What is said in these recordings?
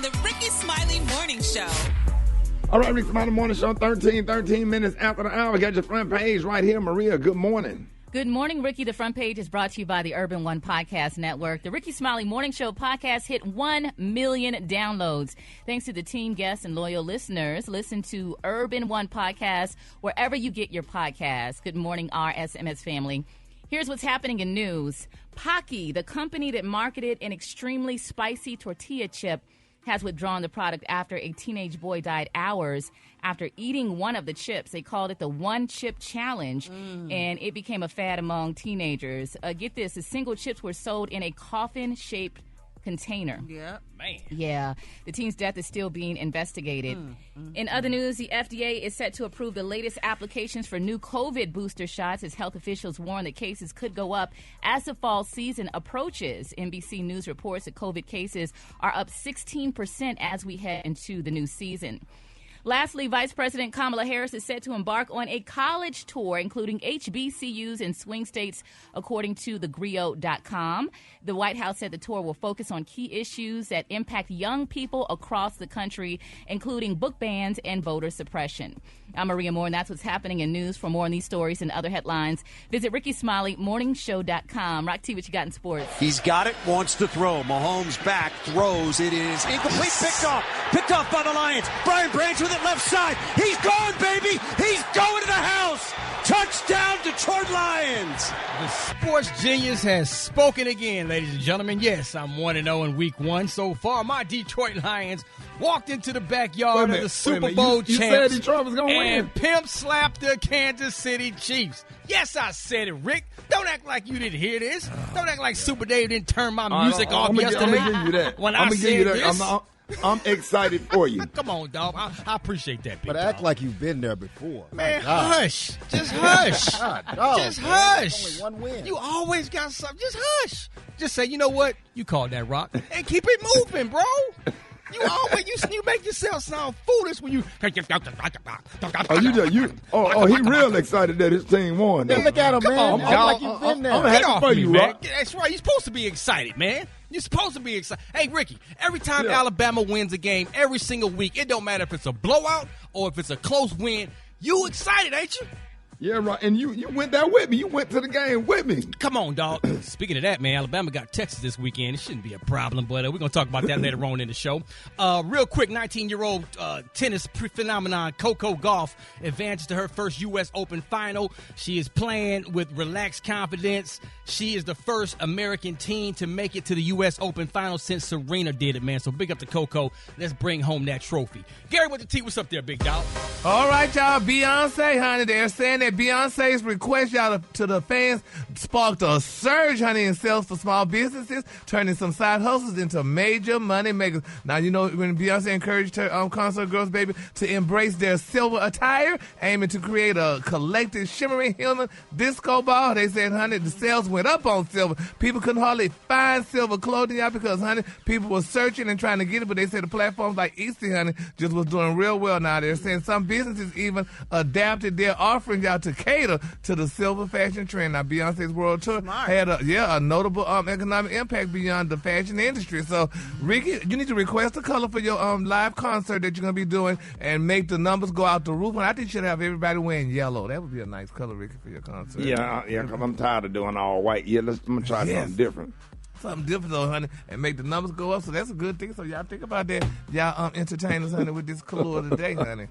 the Rickey Smiley Morning Show. All right, Rickey Smiley Morning Show, 13 minutes after the hour. Got your front page right here. Maria, good morning. Good morning, Ricky. The front page is brought to you by the Urban One Podcast Network. The Rickey Smiley Morning Show podcast hit 1 million downloads. Thanks to the team, guests, and loyal listeners. Listen to Urban One Podcast wherever you get your podcasts. Good morning, RSMS family. Here's what's happening in news. Pocky, the company that marketed an extremely spicy tortilla chip, has withdrawn the product after a teenage boy died hours after eating one of the chips. They called it the One Chip Challenge, and it became a fad among teenagers. Get this, the single chips were sold in a coffin-shaped container. Yeah, man. Yeah, the teen's death is still being investigated. In other news, the FDA is set to approve the latest applications for new COVID booster shots as health officials warn that cases could go up as the fall season approaches. NBC News reports that COVID cases are up 16% as we head into the new season. Lastly, Vice President Kamala Harris is set to embark on a college tour, including HBCUs and swing states, according to thegrio.com. The White House said the tour will focus on key issues that impact young people across the country, including book bans and voter suppression. I'm Maria Moore, and that's what's happening in news. For more on these stories and other headlines, visit RickeySmileyMorningShow.com. Rock T, what you got in sports? He's got it, wants to throw. Mahomes back, throws. It is incomplete. Picked off by the Lions. Brian Branch with it left side. He's gone, baby. He's going to the house. Touchdown, Detroit Lions. The sports genius has spoken again, ladies and gentlemen. Yes, I'm 1-0 in week one. So far, my Detroit Lions walked into the backyard of the Super Bowl champs. You said Detroit was going to win. And pimp slapped the Kansas City Chiefs. Yes, I said it, Rick. Don't act like you didn't hear this. Don't act like Super Dave didn't turn my music off yesterday. I'm going to give you that. When I said this. I'm excited for you. Come on, dog. I appreciate that, big But act like you've been there before. Man, hush. Just hush. God, dog, just man. hush. Only one win. You always got something. Just hush. Just say, you know what? You called that rock. And keep it moving, bro. You always you make yourself sound foolish when you. He real excited that his team won. Yeah, look at him, man. Act like you've been there. I'm happy for you, man. Rock. That's right. You're supposed to be excited, man. You're supposed to be excited. Hey, Ricky, every time Alabama wins a game, every single week, it don't matter if it's a blowout or if it's a close win, you excited, ain't you? Yeah, right. And you went there with me. You went to the game with me. Come on, dog. Speaking of that, man, Alabama got Texas this weekend. It shouldn't be a problem, but we're going to talk about that later on in the show. Real quick, 19-year-old tennis phenomenon Coco Gauff advances to her first U.S. Open final. She is playing with relaxed confidence. She is the first American teen to make it to the U.S. Open final since Serena did it, man. So big up to Coco. Let's bring home that trophy. Gary with the T, what's up there, big dog? All right, y'all. Beyonce, honey, they're saying that Beyonce's request, y'all, to the fans sparked a surge, honey, in sales for small businesses, turning some side hustles into major money makers. Now, you know, when Beyonce encouraged her concert girls, baby, to embrace their silver attire, aiming to create a collective shimmering human disco ball, they said, honey, the sales went up on silver. People couldn't hardly find silver clothing, y'all, because, honey, people were searching and trying to get it, but they said the platforms like Easty, honey, just was doing real well now. They're saying some businesses even adapted their offerings, y'all, to cater to the silver fashion trend. Now, Beyonce's world tour had a notable economic impact beyond the fashion industry. So, Ricky, you need to request a color for your live concert that you're going to be doing and make the numbers go out the roof. And I think you should have everybody wearing yellow. That would be a nice color, Ricky, for your concert. Yeah, because I'm tired of doing all white. Yeah, I'm going to try something different. Something different, though, honey, and make the numbers go up. So that's a good thing. So y'all think about that. Y'all entertainers, honey, with this color of the day, honey.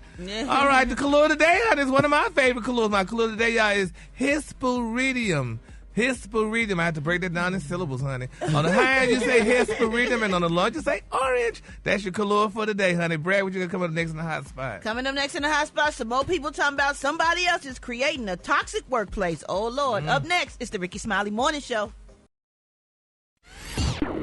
All right, the color of the day, honey, is one of my favorite colors. My color of the day, y'all, is Hesperidium. Hesperidium. I have to break that down in syllables, honey. On the high end, you say Hesperidium, and on the low, you say orange. That's your color for the day, honey. Brad, what you gonna come up next in the hot spot? Coming up next in the hot spot, some more people talking about somebody else is creating a toxic workplace. Oh, Lord. Up next, it's the Rickey Smiley Morning Show.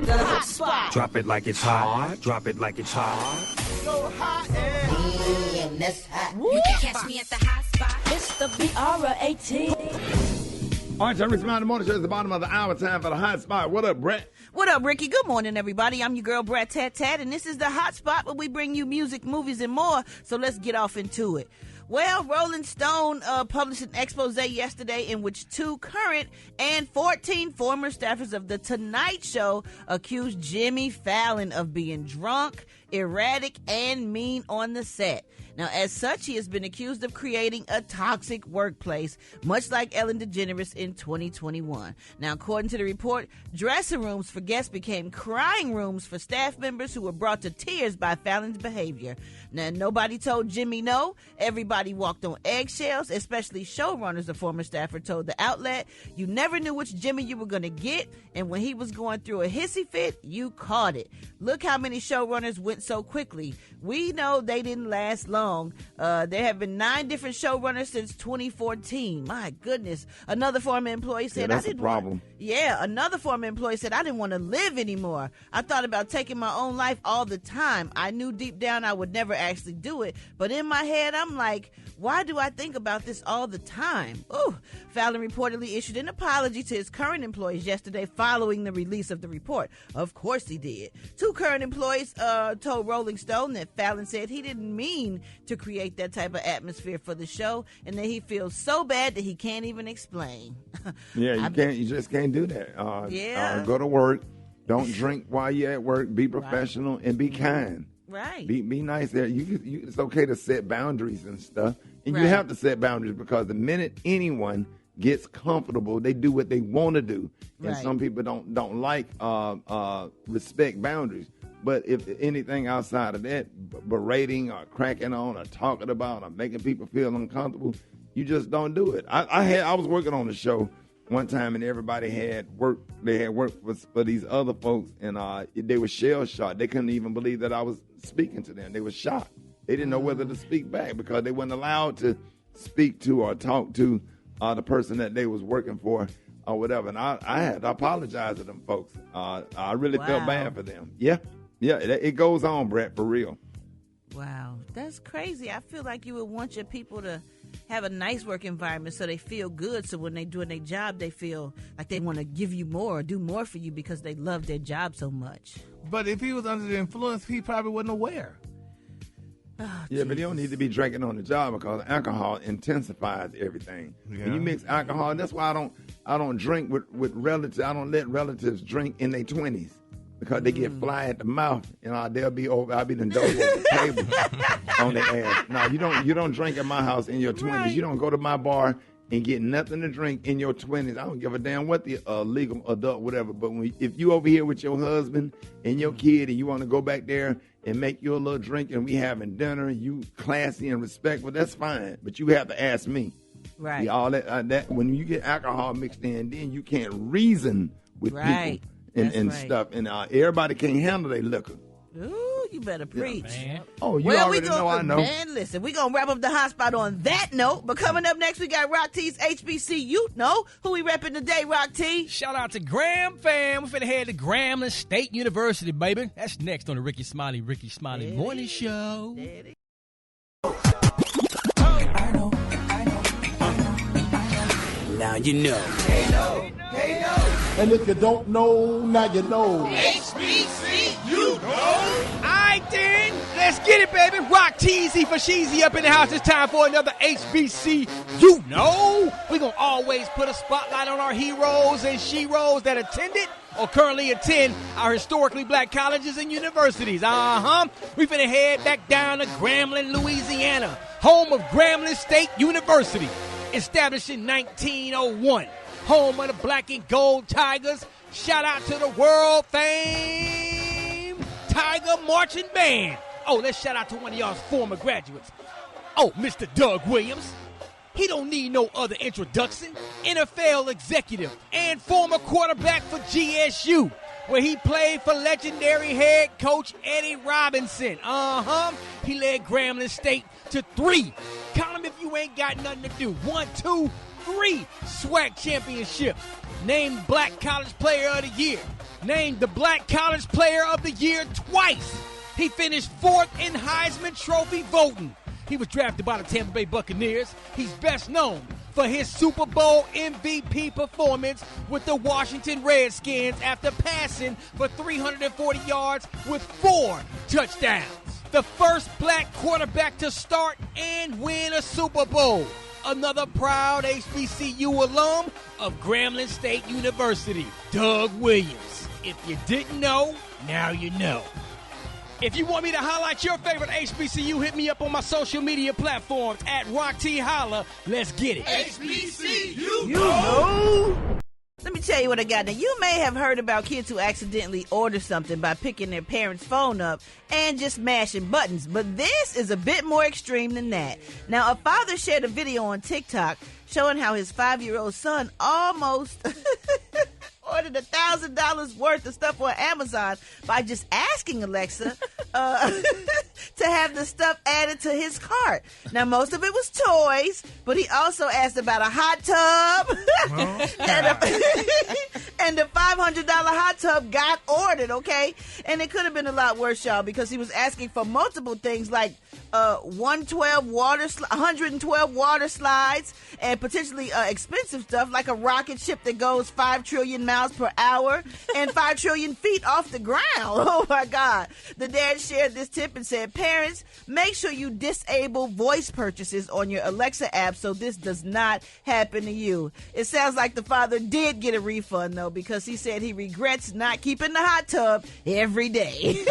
The hot spot. Drop it like it's hot. Drop it like it's hot. So hot and that's hot. You can catch me at the hot spot. It's the BR18. All right, Rickey Smiley Morning Show is the bottom of the hour. Time for the hot spot. What up, Brett? What up, Ricky? Good morning, everybody. I'm your girl, Brett Tat, and this is the hot spot where we bring you music, movies, and more. So let's get off into it. Well, Rolling Stone published an expose yesterday in which 2 current and 14 former staffers of The Tonight Show accused Jimmy Fallon of being drunk, erratic, and mean on the set. Now, as such, he has been accused of creating a toxic workplace, much like Ellen DeGeneres in 2021. Now, according to the report, dressing rooms for guests became crying rooms for staff members who were brought to tears by Fallon's behavior. Now, nobody told Jimmy no. Everybody walked on eggshells, especially showrunners, the former staffer told the outlet. You never knew which Jimmy you were going to get, and when he was going through a hissy fit, you caught it. Look how many showrunners went so quickly. We know they didn't last long. There have been 9 different showrunners since 2014. My goodness. Another former employee said, that's a problem. Another former employee said, I didn't want to live anymore. I thought about taking my own life all the time. I knew deep down I would never actually do it. But in my head, I'm like, why do I think about this all the time? Ooh. Fallon reportedly issued an apology to his current employees yesterday following the release of the report. Of course he did. 2 current employees told Rolling Stone that Fallon said he didn't mean to create that type of atmosphere for the show and that he feels so bad that he can't even explain. Yeah, you just can't do that. Go to work. Don't drink while you're at work. Be professional and be kind. Right. Be nice there. It's okay to set boundaries and stuff. And you have to set boundaries because the minute anyone gets comfortable, they do what they want to do. And some people don't like respect boundaries. But if anything outside of that, berating or cracking on or talking about or making people feel uncomfortable, you just don't do it. I was working on a show one time and everybody had work. They had work for these other folks and they were shell shocked. They couldn't even believe that I was speaking to them. They were shocked. They didn't know whether to speak back because they weren't allowed to speak to or talk to the person that they was working for or whatever. And I had to apologize to them folks. I really felt bad for them. Yeah, it goes on, Brett, for real. Wow, that's crazy. I feel like you would want your people to have a nice work environment so they feel good. So when they're doing their job, they feel like they want to give you more or do more for you because they love their job so much. But if he was under the influence, he probably wasn't aware. Oh, yeah, but you don't need to be drinking on the job because alcohol intensifies everything. Yeah. When you mix alcohol, that's why I don't drink with relatives. I don't let relatives drink in their 20s because they get fly at the mouth and they'll be over. I'll be the door over the table on their ass. No, you don't drink at my house in your 20s. Right. You don't go to my bar and get nothing to drink in your 20s. I don't give a damn what the legal adult whatever. But if you over here with your husband and your kid and you want to go back there and make you a little drink and we having dinner, you classy and respectful, that's fine. But you have to ask me. Right. All that when you get alcohol mixed in, then you can't reason with people and stuff. And everybody can't handle their liquor. Ooh, you better preach. Yeah, oh, you already know I know. Man, listen, we're going to wrap up the hot spot on that note. But coming up next, we got Rock T's HBCU. Know who we repping today, Rock T? Shout out to Graham fam. We're finna head to Grambling State University, baby. That's next on the Rickey Smiley Morning Show. Now you know. Hey, no. And if you don't know, now you know. HBCU, I did. Let's get it, baby. Rock Teasy for Sheezy up in the house. It's time for another HBCU. We're going to always put a spotlight on our heroes and sheroes that attended or currently attend our historically black colleges and universities. We finna head back down to Grambling, Louisiana, home of Grambling State University. Established in 1901, home of the black and gold Tigers. Shout out to the world famed Tiger Marching Band. Oh, let's shout out to one of y'all's former graduates. Oh, Mr. Doug Williams. He don't need no other introduction. NFL executive and former quarterback for GSU, where he played for legendary head coach Eddie Robinson. He led Grambling State to 3. Count them if you ain't got nothing to do. 1, 2, 3 SWAC championships. Named Black College Player of the Year. Named the Black College Player of the Year twice. He finished 4th in Heisman Trophy voting. He was drafted by the Tampa Bay Buccaneers. He's best known for his Super Bowl MVP performance with the Washington Redskins after passing for 340 yards with 4 touchdowns. the first black quarterback to start and win a Super Bowl. Another proud HBCU alum of Grambling State University, Doug Williams. If you didn't know, now you know. If you want me to highlight your favorite HBCU, hit me up on my social media platforms at RockTHolla. Let's get it. HBCU, you know. Let me tell you what I got. Now, you may have heard about kids who accidentally order something by picking their parents' phone up and just mashing buttons, but this is a bit more extreme than that. Now, a father shared a video on TikTok showing how his 5-year-old son almost ordered $1,000 worth of stuff on Amazon by just asking Alexa to have the stuff added to his cart. Now, most of it was toys, but he also asked about a hot tub. And the $500 hot tub got ordered, okay? And it could have been a lot worse, y'all, because he was asking for multiple things like 112 112 water slides and potentially expensive stuff like a rocket ship that goes 5 trillion miles per hour and 5 trillion feet off the ground. Oh my God. The dad shared this tip and said, parents, make sure you disable voice purchases on your Alexa app so this does not happen to you. It sounds like the father did get a refund though, because he said he regrets not keeping the hot tub every day.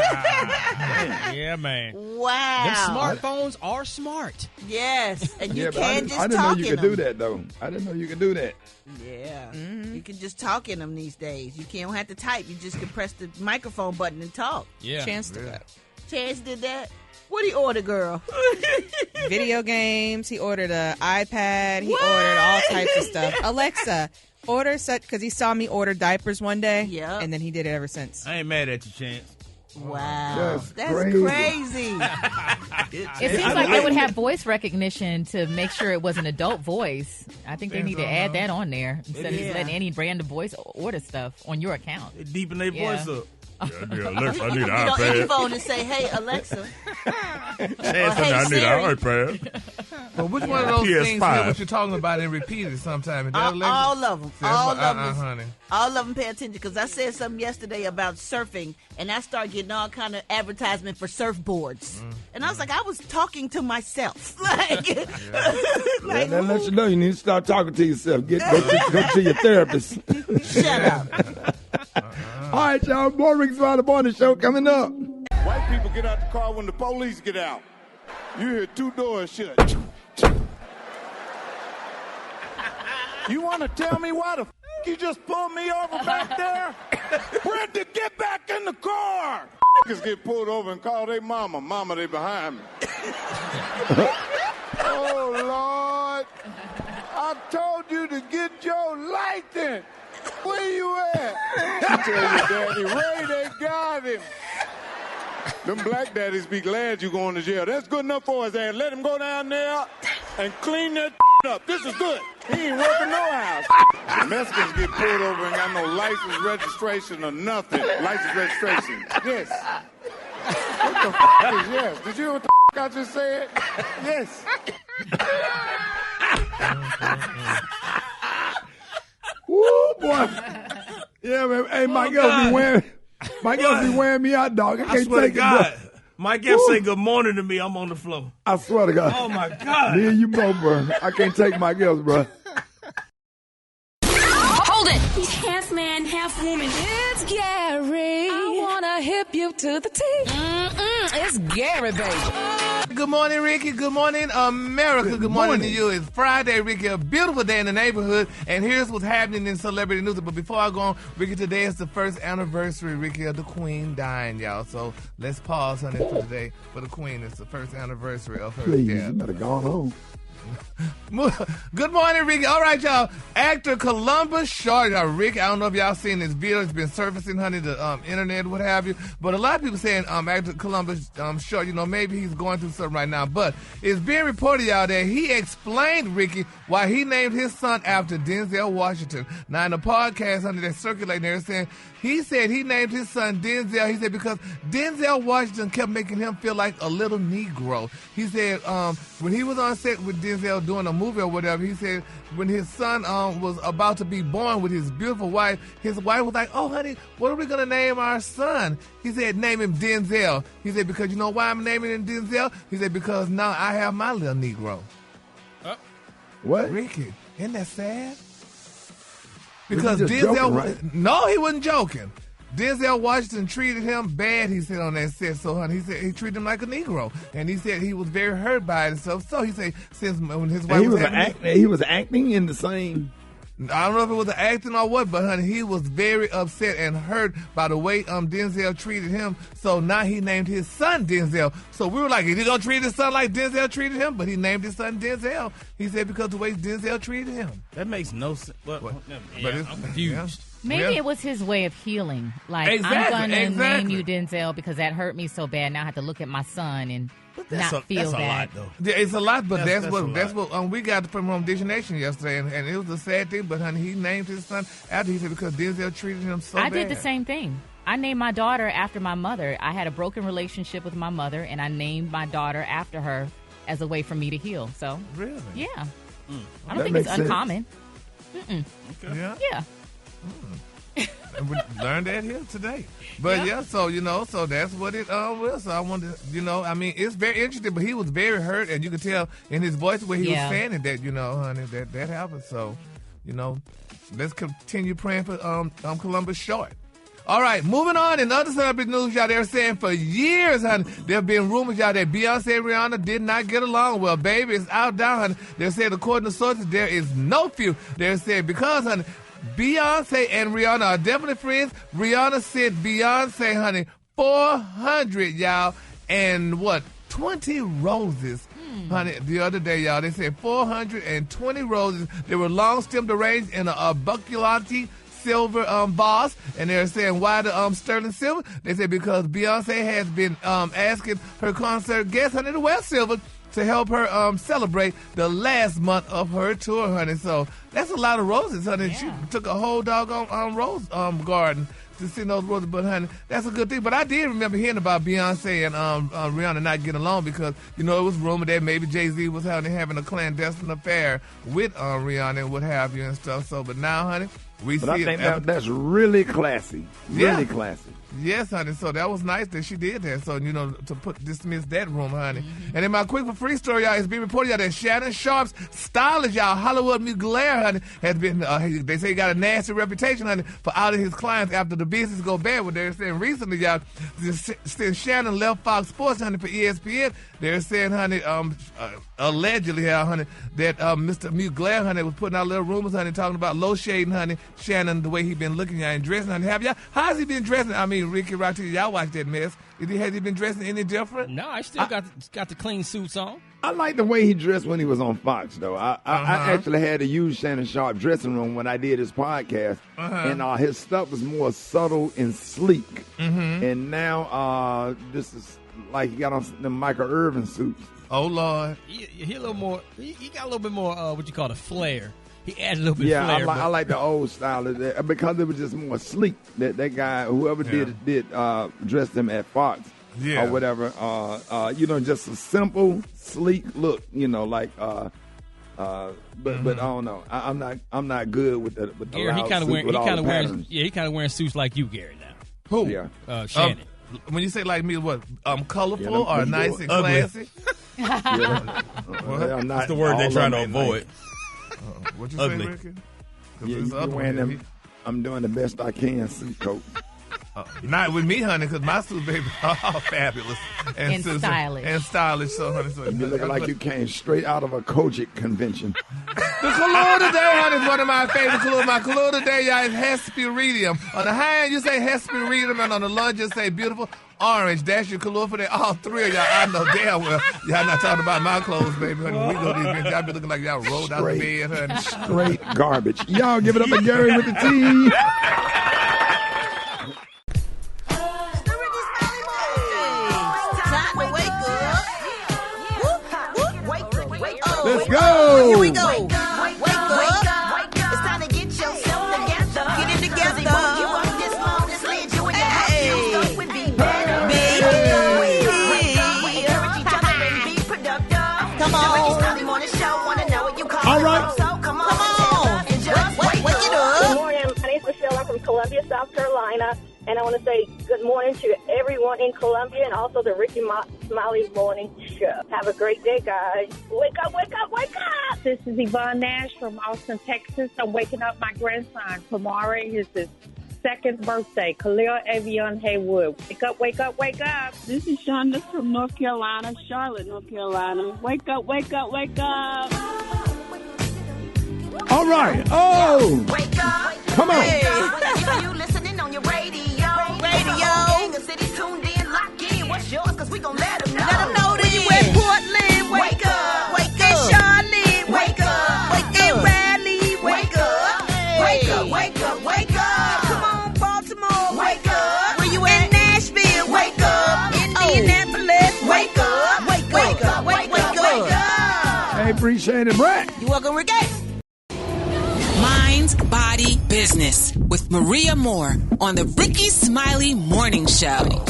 Yeah, man. Wow. Them smartphones are smart. Yes, and you can just talk in them. I didn't know you could do that, though. I didn't know you could do that. Yeah. Mm-hmm. You can just talk in them these days. You don't have to type. You just can press the microphone button and talk. Yeah. Chance did that. Chance did that? What he order, girl? Video games. He ordered an iPad. He ordered all types of stuff. Alexa, order such, because he saw me order diapers one day. Yeah. And then he did it ever since. I ain't mad at you, Chance. Wow. That's crazy. It seems like they would have voice recognition to make sure it was an adult voice. I think they need to add that on there instead of just letting any brand of voice order stuff on your account. They deepen their voice up. Yeah, Alexa, I need an iPad. iPad. Get on any phone and say, hey, Alexa. Chance, I need an iPad. But which one of those things here, what you're talking about and repeat it sometime? Is that Alexa? All of them. All of them. Honey. All of them pay attention because I said something yesterday about surfing and I started getting all kind of advertisement for surfboards. And I was like, I was talking to myself. Like, that lets you know you need to start talking to yourself. Go to your therapist. Shut up. All right, y'all. More Rickey Smiley Morning Show coming up. White people get out the car when the police get out. You hear 2 doors shut. You want to tell me why the you just pulled me over back there? Brenda, get back in the car. Niggas get pulled over and call their mama. Mama, they behind me. Oh, Lord. I told you to get your license. Where you at? I tell you, Daddy, Ray, they got him. Them black daddies be glad you going to jail. That's good enough for his ass. Let him go down there and clean that up. This is good. He ain't working no house. The Mexicans get pulled over and got no license, registration, or nothing. License, registration. Yes. What the is yes? Did you hear what the I just said? Yes. Woo, boy. Yeah, man. Hey, Mike Epps be wearing me out, dog. I swear take to God. it, bro. Mike Epps say good morning to me. I'm on the floor. I swear to God. Oh, my God. Me and you both, bro. I can't take Mike Epps, bro. Hold it. Half man, half woman. It's Gary. I want to hip you to the T. It's Gary, baby. Good morning, Ricky. Good morning, America. Good morning to you. It's Friday, Ricky. A beautiful day in the neighborhood. And here's what's happening in celebrity news. But before I go on, Ricky, today is the first anniversary, Ricky, of the Queen dying, y'all. So let's pause, honey, for today. For the Queen, it's the first anniversary of her Please, death. you better go on home. Good morning, Ricky. All right, y'all. Actor Columbus Short. Rick, I don't know if y'all seen this video. It's been surfacing, honey, the internet, what have you. But a lot of people saying actor Columbus Short, you know, maybe he's going through something right now. But it's being reported, y'all, that he explained, Ricky, why he named his son after Denzel Washington. Now, in the podcast, honey, that's circulating there, saying he said he named his son Denzel. He said because Denzel Washington kept making him feel like a little Negro. He said when he was on set with Denzel, Denzel doing a movie or whatever, he said when his son was about to be born with his beautiful wife, his wife was like, "Oh, honey, what are we going to name our son?" He said, "Name him Denzel." He said, "Because you know why I'm naming him Denzel?" He said, "Because now I have my little Negro." What? Ricky, isn't that sad? Because just Denzel, joking, right? No, he wasn't joking. Denzel Washington treated him bad, he said on that set. So, honey, he said he treated him like a Negro. And he said he was very hurt by it and stuff. So he said since when his wife he was acting in the same... I don't know if it was the acting or what, but, honey, he was very upset and hurt by the way Denzel treated him. So now he named his son Denzel. So we were like, is he going to treat his son like Denzel treated him? But he named his son Denzel. He said because the way Denzel treated him. That makes no sense. But I'm confused. Maybe it was his way of healing. Like, Exactly, I'm going to name exactly. you Denzel because that hurt me so bad. Now I have to look at my son and not feel that's that. a lot, though. Yeah, it's a lot, but that's what a lot. we got from Dish Nation yesterday, and it was a sad thing. But honey, he named his son after he said because Denzel treated him so bad. I did the same thing. I named my daughter after my mother. I had a broken relationship with my mother, and I named my daughter after her as a way for me to heal. So Really? yeah, I don't That think it's makes sense. uncommon. Yeah. Yeah. And we learned that here today. But so so that's what it was. So I wanted to, I mean, it's very interesting, but he was very hurt, and you could tell in his voice where he was saying it that, honey, that happened. So, let's continue praying for Columbus Short. All right, moving on. In other celebrity news, y'all, they're saying for years, honey, there have been rumors, y'all, that Beyonce and Rihanna did not get along. Well, baby, it's out now, honey. They're saying, according to sources, there is no feud. They're saying because, honey, Beyonce and Rihanna are definitely friends. Rihanna sent Beyonce, honey, 400, y'all, and 20 roses. Honey, the other day, y'all, they said 420 roses. They were long-stemmed arranged in a bucculati silver vase, and they're saying why the sterling silver? They said because Beyonce has been asking her concert guests, honey, to wear silver to help her celebrate the last month of her tour, honey. So that's a lot of roses, honey. Yeah. She took a whole doggone rose garden to send those roses. But, honey, that's a good thing. But I did remember hearing about Beyonce and Rihanna not getting along because, it was rumored that maybe Jay-Z was having a clandestine affair with Rihanna and what have you and stuff. So, but now, honey, we see I think that's really classy. Really classy. Yes, honey. So that was nice that she did that. So, to dismiss that rumor, honey. And in my quick for free story, y'all, it's being reported, y'all, that Shannon Sharp's stylist, y'all, Hollywood Mugler, honey, has been, they say he got a nasty reputation, honey, for outing his clients after the business go bad. What they're saying recently, y'all, since Shannon left Fox Sports, honey, for ESPN, they're saying, honey, allegedly, honey, that Mr. Mugler, honey, was putting out little rumors, honey, talking about low shading, honey, Shannon, the way he been looking at and dressing, honey. How has he been dressing? I mean, Ricky Rocky, y'all watch that mess. Has he been dressing any different? No, I still got the clean suits on. I like the way he dressed when he was on Fox, though. I actually had to use Shannon Sharp dressing room when I did his podcast, and his stuff was more subtle and sleek. And now this is like he got on the Michael Irvin suits. Oh Lord, he a little more. He got a little bit more. What you call a flair. He added a little bit of flair. I like the old style of that because it was just more sleek. That guy, whoever did dress him at Fox or whatever, just a simple, sleek look. But I don't know. I'm not good with the Gary, he kind of wearing suits like you, Gary. Now who? Yeah, Shannon. When you say like me, what? Colorful or nice and classy? That's the word they're trying to avoid. What you Ugly. say, Ricky? You're wearing them. I'm doing the best I can suit coat. Not with me, honey, because my suit, baby, are fabulous And stylish. And stylish, so honey. So You look like you came straight out of a Kojic convention. The color today, honey, is one of my favorite colors. My color today, y'all, is Hesperidium. On the high end, you say Hesperidium, and on the lunge, you say beautiful orange. That's your color for that. All three of y'all, I know damn well y'all not talking about my clothes, baby, honey. We go these y'all be looking like y'all rolled out of bed, honey. Straight garbage. Y'all give it up to Gary with the T. Let's go. Here we go. Wake up. It's time to get yourself together. Get it together. You up this long, this lead you in your house. Start with be better. Encourage each other and be productive. Come on. The Rickey Smiley Morning Show. from Columbia, South Carolina. And I want to say good morning to everyone in Columbia and also the Rickey Smiley Morning Show. Have a great day, guys. Wake up, wake up, wake up! This is Yvonne Nash from Austin, Texas. I'm waking up my grandson. Tomorrow is his second birthday, Khalil Avion Haywood. Wake up, wake up, wake up. This is Shonda from North Carolina, Charlotte, North Carolina. Wake up, wake up, wake up. All right. Oh. Wake up. Come on. Hey. You listening on your radio. The city's tuned in, locked in. What's yours? Because we gon' let them know. Let them know that you in Portland. Wake up. Wake up. In Charlotte. Wake up. Wake up. In Raleigh. Wake up. Wake up. Wake up. Wake up. Come on, Baltimore. Wake up. Where you at? In Nashville. Wake up. Indianapolis. Wake up. Wake up. Wake up. Wake up. Hey, appreciate it, Brett. You welcome, Rickey. Mind, body, business with Maria Moore on the Rickey Smiley Morning Show.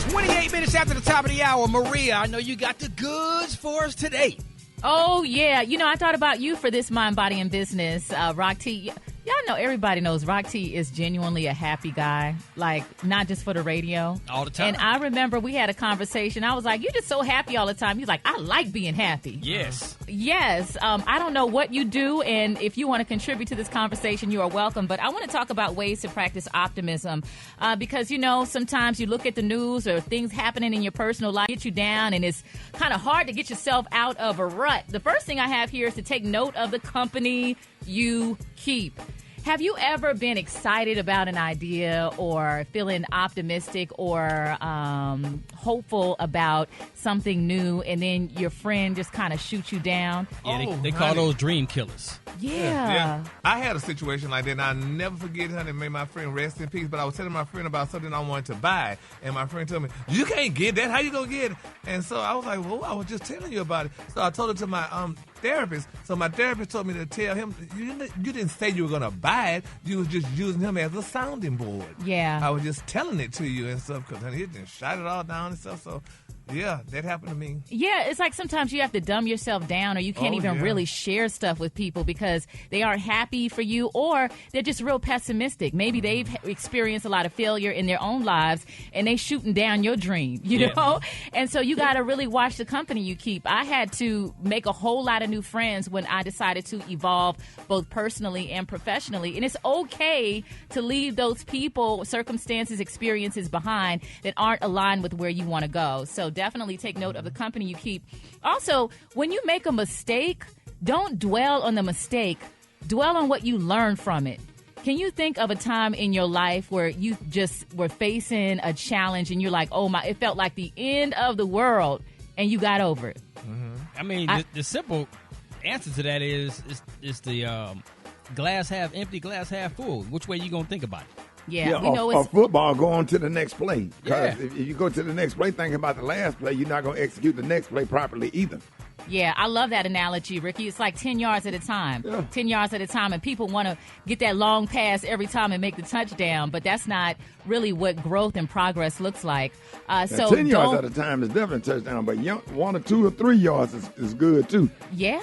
28 minutes after the top of the hour, Maria, I know you got the goods for us today. Oh, yeah. You know, I thought about you for this Mind, Body, and Business. Rock T, y'all know, everybody knows Rock T is genuinely a happy guy, like, not just for the radio. All the time. And I remember we had a conversation. I was like, you're just so happy all the time. He's like, I like being happy. Yes. Yes. I don't know what you do, and if you want to contribute to this conversation, you are welcome. But I want to talk about ways to practice optimism because, you know, sometimes you look at the news or things happening in your personal life, get you down, and it's kind of hard to get yourself out of a rut. The first thing I have here is to take note of the company you keep. Have you ever been excited about an idea or feeling optimistic or hopeful about something new, and then your friend just kind of shoots you down? Yeah, they call those dream killers. Yeah. I had a situation like that, and I'll never forget it, honey. May my friend rest in peace. But I was telling my friend about something I wanted to buy, and my friend told me, you can't get that. How you going to get it? And so I was like, well, I was just telling you about it. So I told it to my therapist. So my therapist told me to tell him, you didn't say you were going to buy it. You was just using him as a sounding board. Yeah. I was just telling it to you and stuff because he just shot it all down and stuff. So, yeah, that happened to me. Yeah, it's like sometimes you have to dumb yourself down, or you can't even really share stuff with people because they aren't happy for you, or they're just real pessimistic. Maybe they've experienced a lot of failure in their own lives, and they shooting down your dream, you know? And so you got to really watch the company you keep. I had to make a whole lot of new friends when I decided to evolve both personally and professionally. And it's okay to leave those people, circumstances, experiences behind that aren't aligned with where you want to go. So definitely take note of the company you keep. Also, when you make a mistake, don't dwell on the mistake. Dwell on what you learn from it. Can you think of a time in your life where you just were facing a challenge and you're like, oh my, it felt like the end of the world, and you got over it? Mm-hmm. I mean, the simple answer to that is the glass half empty, glass half full. Which way you going to think about it? Yeah, we know it's football. Go on to the next play. Because if you go to the next play thinking about the last play, you're not going to execute the next play properly either. Yeah, I love that analogy, Rickey. It's like 10 yards at a time. 10 yards at a time, and people want to get that long pass every time and make the touchdown, but that's not really what growth and progress looks like. So 10 yards at a time is definitely a touchdown, but 1 or 2 or 3 yards is good, too. Yeah,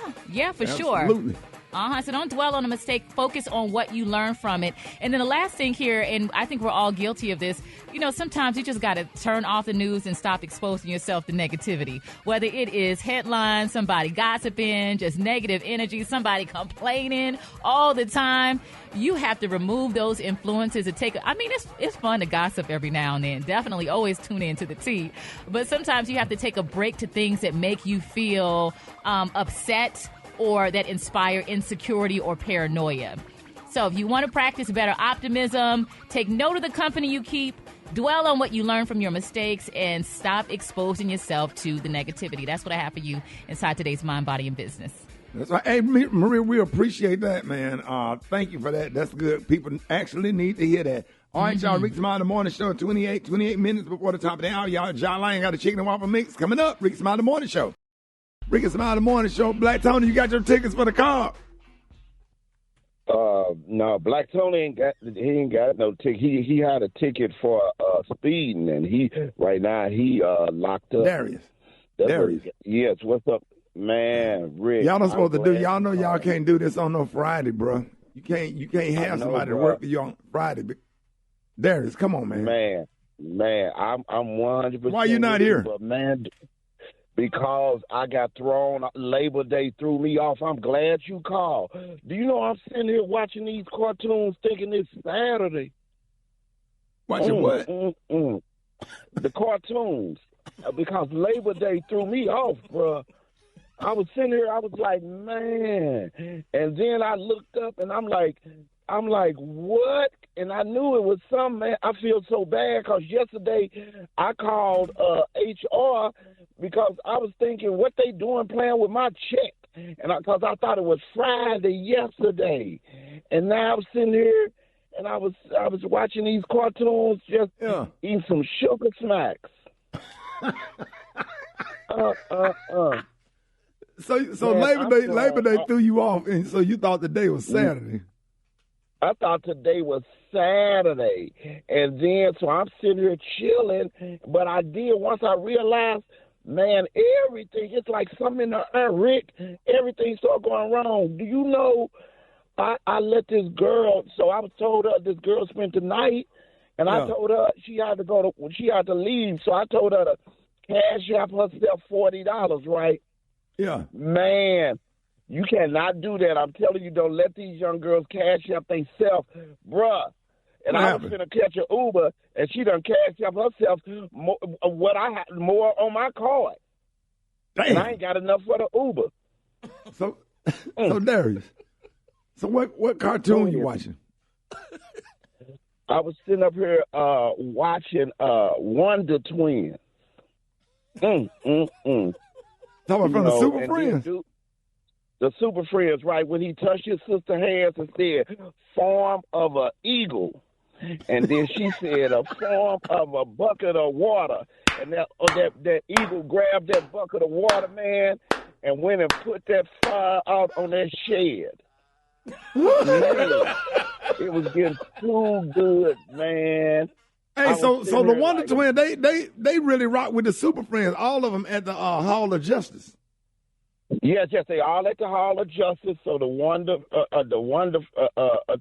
for sure. Absolutely. So don't dwell on a mistake. Focus on what you learn from it. And then the last thing here, and I think we're all guilty of this, you know, sometimes you just got to turn off the news and stop exposing yourself to negativity. Whether it is headlines, somebody gossiping, just negative energy, somebody complaining all the time. You have to remove those influences and it's fun to gossip every now and then. Definitely always tune in to the tea. But sometimes you have to take a break to things that make you feel upset or that inspire insecurity or paranoia. So if you want to practice better optimism, take note of the company you keep, dwell on what you learn from your mistakes, and stop exposing yourself to the negativity. That's what I have for you inside today's Mind, Body, and Business. That's right. Hey, Maria, we appreciate that, man. Thank you for that. That's good. People actually need to hear that. All right, y'all, Rickey Smiley Morning Show, 28 minutes before the top of the hour. Y'all, John Lyon got a chicken and waffle mix coming up. Rickey Smiley Morning Show. Rickey Smiley Morning Show. Black Tony, you got your tickets for the car? No, Black Tony ain't got no ticket. He had a ticket for speeding, and right now he locked up. Darius. Yes, what's up, man? Rick, y'all not supposed to do. Y'all know y'all can't do this on no Friday, bro. You can't have somebody to bro. work for you on Friday. Darius, come on, man. Man, I'm 100%. Why you not here? But man, because I got thrown, Labor Day threw me off. I'm glad you called. Do you know I'm sitting here watching these cartoons thinking it's Saturday? Watching what? The cartoons. Because Labor Day threw me off, bro. I was sitting here, I was like, man. And then I looked up and I'm like, what? And I knew it was something, man. I feel so bad because yesterday I called HR because I was thinking what they doing playing with my check. And because I thought it was Friday yesterday. And now I'm sitting here and I was watching these cartoons, just eating some sugar smacks. So man, Labor Day threw you off, and so you thought the day was Saturday. I thought today was Saturday, and then so I'm sitting here chilling. But I did once I realized, man, everything, it's like something in the air, Rick. Everything started going wrong. Do you know? I let this girl. So I was told her this girl spent the night, and I told her she had to leave. So I told her to cash out herself $40, right? Yeah. Man, you cannot do that. I'm telling you, don't let these young girls cash up themselves, bruh. And I was going to catch an Uber, and she done cash up herself more on my card. Damn. And I ain't got enough for the Uber. So Darius, so what cartoon you watching? I was sitting up here watching Wonder Twins. Talking about from the Super Friends. The Super Friends, right? When he touched his sister's hands and said, form of an eagle. And then she said, a form of a bucket of water. And that eagle grabbed that bucket of water, man, and went and put that fire out on that shed. Man, it was getting too good, man. Hey, so the Wonder Twins, they really rock with the Super Friends, all of them at the Hall of Justice. Yes, they all at the Hall of Justice. So the Wonder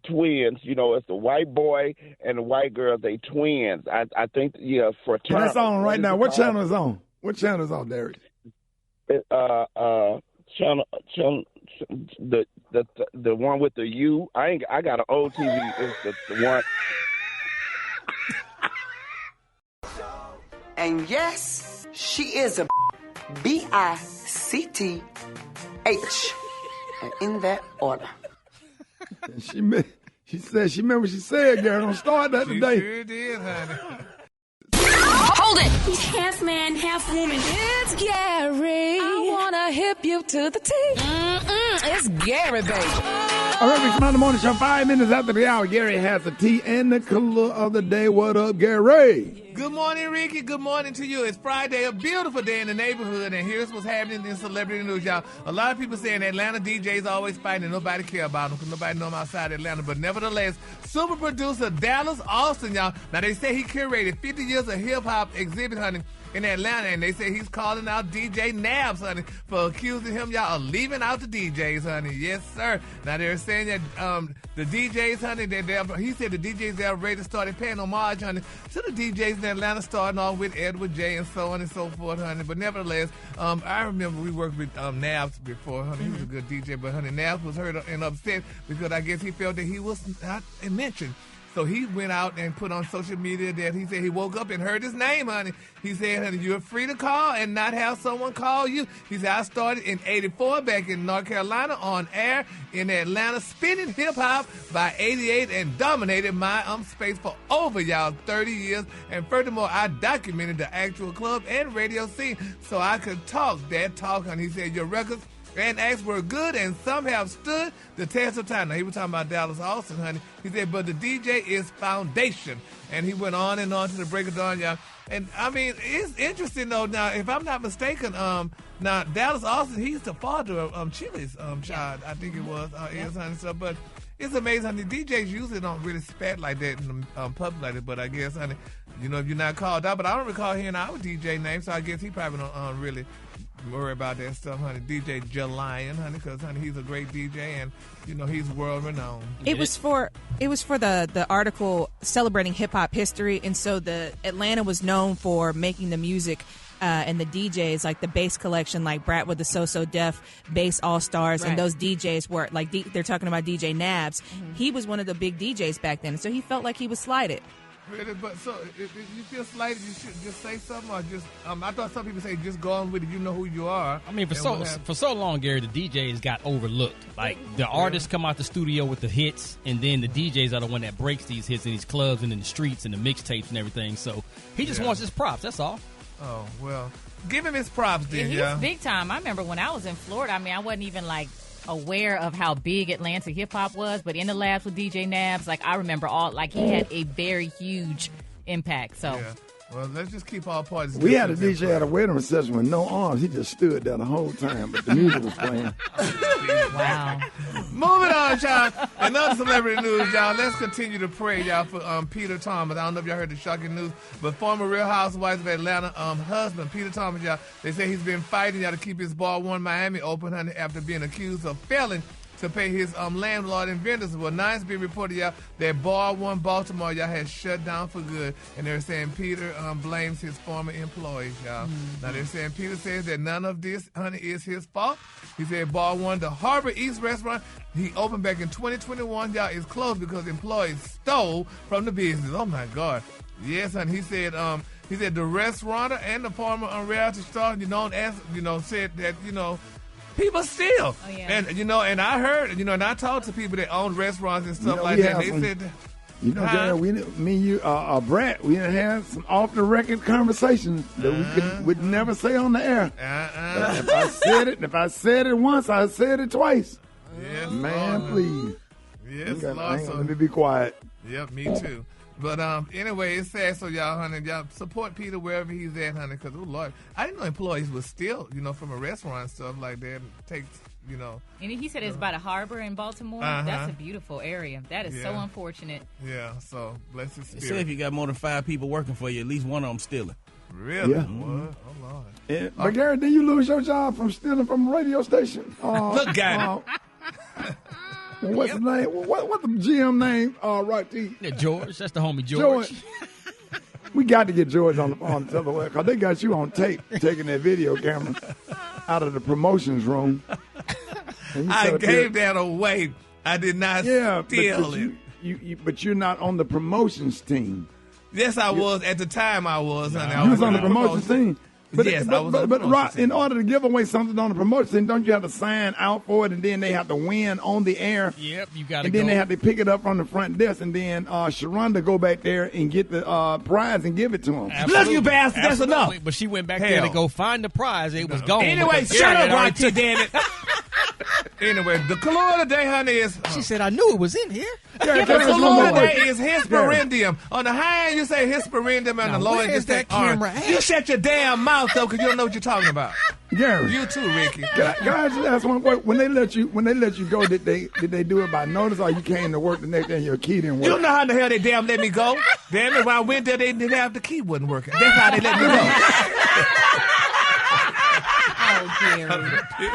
Twins, you know, it's the white boy and the white girl. They twins. I think for and that's on right now. What channel is on? What channel is on, Darius? Channel the one with the U. I got an old TV. It's the one. And yes, she is a BICTH. And in that order. She said she meant what she said, Gary. Don't start that today. She sure did, honey. Hold it! Half man, half woman. It's Gary. I wanna hip you to the T. It's Gary, baby. All right, Rickey Smiley Morning Show, 5 minutes after the hour. Gary has the tea and the color of the day. What up, Gary? Good morning, Ricky. Good morning to you. It's Friday, a beautiful day in the neighborhood, and here's what's happening in celebrity news, y'all. A lot of people saying Atlanta DJs always fighting and nobody care about them because nobody know them outside Atlanta. But nevertheless, super producer Dallas Austin, y'all. Now, they say he curated 50 years of hip-hop exhibit hunting in Atlanta, and they say he's calling out DJ Nabs, honey, for accusing him, y'all, of leaving out the DJs, honey. Yes, sir. Now, they're saying that the DJs, honey, he said the DJs there already started paying homage, honey, to the DJs in Atlanta, starting off with Edward J. and so on and so forth, honey. But nevertheless, I remember we worked with Nabs before, honey. He was a good DJ, but, honey, Nabs was hurt and upset because I guess he felt that he was not mentioned. So he went out and put on social media that he said he woke up and heard his name, honey. He said, honey, you're free to call and not have someone call you. He said, I started in 84 back in North Carolina on air in Atlanta, spinning hip-hop by 88 and dominated my space for over, y'all, 30 years. And furthermore, I documented the actual club and radio scene so I could talk that talk, honey. He said, your records and acts were good, and some have stood the test of time. Now, he was talking about Dallas Austin, honey. He said, but the DJ is foundation. And he went on and on to the break of dawn, y'all. And, I mean, it's interesting, though. Now, if I'm not mistaken, now, Dallas Austin, he's the father of Chili's child, I think it was, is, honey. So, but it's amazing, honey. DJs usually don't really spat like that in the public like that, but I guess, honey, you know, if you're not called out. But I don't recall hearing our DJ name, so I guess he probably don't really worry about that stuff, honey. DJ Jalion, honey, because, honey, he's a great DJ, and, you know, he's world-renowned. It was for the article celebrating hip-hop history, and so the Atlanta was known for making the music and the DJs, like the bass collection, like Brat with the So Def Bass All-Stars, and those DJs were, like, they're talking about DJ Nabs. Mm-hmm. He was one of the big DJs back then, so he felt like he was slighted. Really? But so, if you feel slighted, you should just say something, or just, I thought some people say just go on with it, you know who you are. I mean, for so long, Gary, the DJs got overlooked. Like, the artists come out the studio with the hits, and then the DJs are the one that breaks these hits in these clubs and in the streets and the mixtapes and everything. So, he just wants his props, that's all. Oh, well, give him his props then, He was big time. I remember when I was in Florida, I mean, I wasn't even, like, aware of how big Atlanta hip-hop was, but in the labs with DJ Nabs, like, I remember he had a very huge impact, so. Yeah. Well, let's just keep all parties. We had a DJ at a wedding reception with no arms. He just stood there the whole time, but the music was playing. Wow. Moving on, y'all. Another celebrity news, y'all. Let's continue to pray, y'all, for Peter Thomas. I don't know if y'all heard the shocking news, but former Real Housewives of Atlanta husband, Peter Thomas, y'all, they say he's been fighting, y'all, to keep his Bar 1 Miami open, honey, after being accused of failing to pay his landlord and vendors. Well, now it's been reported, y'all, that Bar 1 Baltimore, y'all, has shut down for good, and they're saying Peter blames his former employees, y'all. Mm-hmm. Now they're saying Peter says that none of this, honey, is his fault. He said Bar 1, the Harbor East restaurant, he opened back in 2021, y'all, is closed because employees stole from the business. Oh my God. Yes, honey. He said the restaurateur and the former reality star, said that, people steal. Oh, yeah. And, and I heard, and I talked to people that own restaurants and stuff like that. They said, Jerry, me and you, Brett, we had some off-the-record conversations that we would never say on the air. If I said it once, I said it twice. Yes, man, please. Yes, let me be quiet. Yep, me too. But anyway, it's sad. So y'all, honey, y'all support Peter wherever he's at, honey. Because Lord, I didn't know employees would steal, from a restaurant and stuff like that. And take, And he said it's by the harbor in Baltimore. Uh-huh. That's a beautiful area. That is so unfortunate. Yeah. So bless his spirit. Say if you got more than 5 people working for you, at least one of them stealing. Really? Yeah. What? Oh Lord. But Gary, did you lose your job from stealing from a radio station? Look, guy. What's the name? What's the GM name? Right, George. That's the homie George. We got to get George on the telephone because they got you on tape taking that video camera out of the promotions room. I gave that away. I did not steal it. But you're not on the promotions team. Yes, I was. At the time, I was. Honey. You was on the promotions team. But, yes, I was Rod, in order to give away something on the promotion team, don't you have to sign out for it, and then they have to win on the air? Yep, you got to. And then they have to pick it up from the front desk, and then Sharonda go back there and get the prize and give it to him. Look, you bastard, that's enough. But she went back there to go find the prize. It was gone. Anyway, shut up, Rocky, damn it. Anyway, the color of the day, honey, is... She said, I knew it was in here. The color of the day is hesperandium. On the high end, you say hesperandium, and the low end, you say orange. You shut your damn mouth, though, because you don't know what you're talking about. Gary. You too, Ricky. Can I just ask one question? When they let you go, did they do it by notice, or you came to work the next day and your key didn't work? You know how the hell they damn let me go? Damn it, when I went there, they didn't have the key wasn't working. That's how they let me go. Oh, Gary.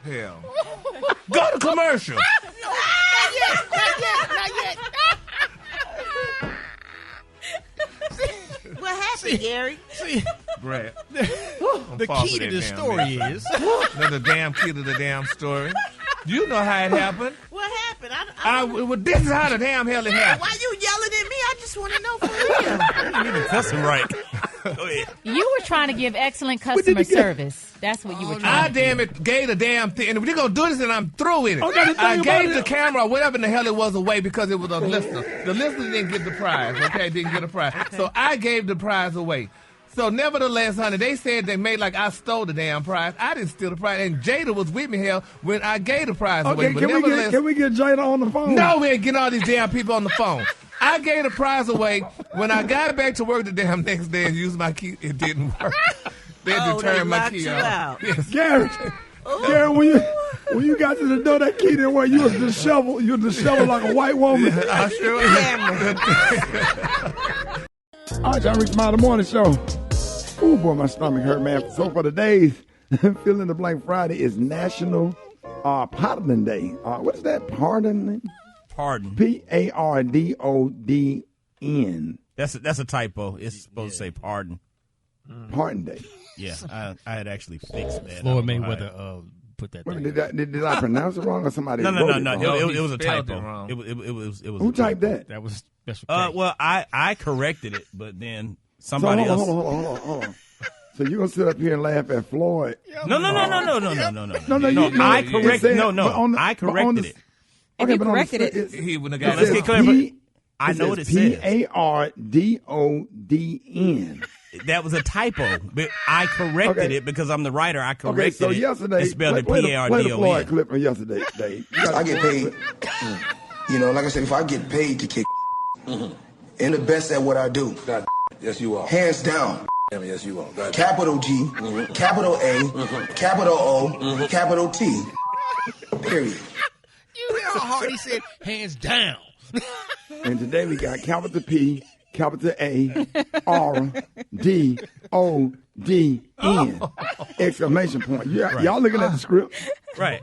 Hell. Go to commercial. Not yet. What happened, Gary? Brad. The key to the story is... The damn key to the damn story. You know how it happened. What happened? Well, this is how the damn hell it happened. Why you yelling at me? I just want to know for real. You didn't cuss him right. Go ahead. You were trying to give excellent customer service. That's what you were trying to do. I damn it gave the damn thing. And we're going to do this and I'm through with it. I gave the camera, whatever in the hell it was, away because it was a listener. The listener didn't get the prize, okay? Didn't get a prize. Okay. So I gave the prize away. So nevertheless, honey, they said they made like I stole the damn prize. I didn't steal the prize. And Jada was with me, hell, when I gave the prize away. But can we get Jada on the phone? No, we ain't getting all these damn people on the phone. I gave the prize away. When I got back to work the damn next day and used my key, it didn't work. They turned my key out. Yes. Gary, when you got to the door, that key didn't work. You was disheveled. You was disheveled like a white woman. I sure am. All right, y'all, Rickey Smiley Morning Show. Ooh, Oh, boy, my stomach hurt, man. So for today's Fill in the Blank Friday is National Pardon Day. What is that? Pardon? Pardon. Pardon. That's a typo. It's supposed to say pardon. Pardon Day. Yeah, I had actually fixed that. Floyd Mayweather put that. Wait, did I pronounce it wrong or somebody? No. wrote It was a spelled typo. it wrong. It was. Who typed that? That was special. Well, I corrected it, but then somebody else. Hold on. So you gonna sit up here and laugh at Floyd? No. I corrected it. If you corrected it, He wouldn't It have says got P- I know it what it says says. Pardon. That was a typo, but I corrected it because I'm the writer. I corrected Okay, so it. yesterday, It's spelled play the Floyd Pardon. clip from yesterday, Dave. I get paid. You know, like I said, if I get paid to kick, and the best at what I do. God, yes, you are. Hands down. Damn, yes, you are. God. Capital G, capital A, capital O, capital T. Period. You hear how hard he said, hands down. And today we got capital P, capital A, R, D, O, D, N. Exclamation point. Yeah, y'all looking at the script? Right.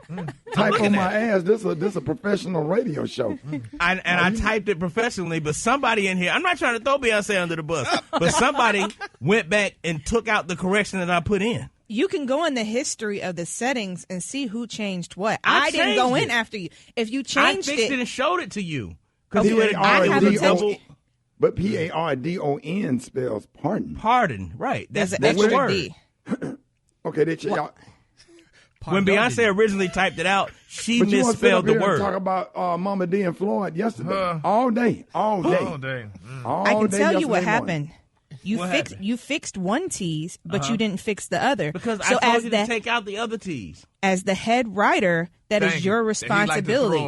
Type on my ass. This a professional radio show. I typed it professionally, but somebody in here, I'm not trying to throw Beyonce under the bus, but somebody went back and took out the correction that I put in. you can go in the history of the settings and see who changed what. I didn't go in after you. If you changed I fixed it and showed it to you. Okay, You had a double. But Pardon spells pardon. Pardon, right. That's There's the an extra word. D. Okay, y'all. When Beyonce originally typed it out, she But you want to sit misspelled up the here and word. talk about Mama D and Floyd yesterday. All day. All day. I can tell you what yesterday happened. morning. You fixed one T's, but you didn't fix the other. Because so I told as you the, to take out the other T's. As the head writer, that is your responsibility.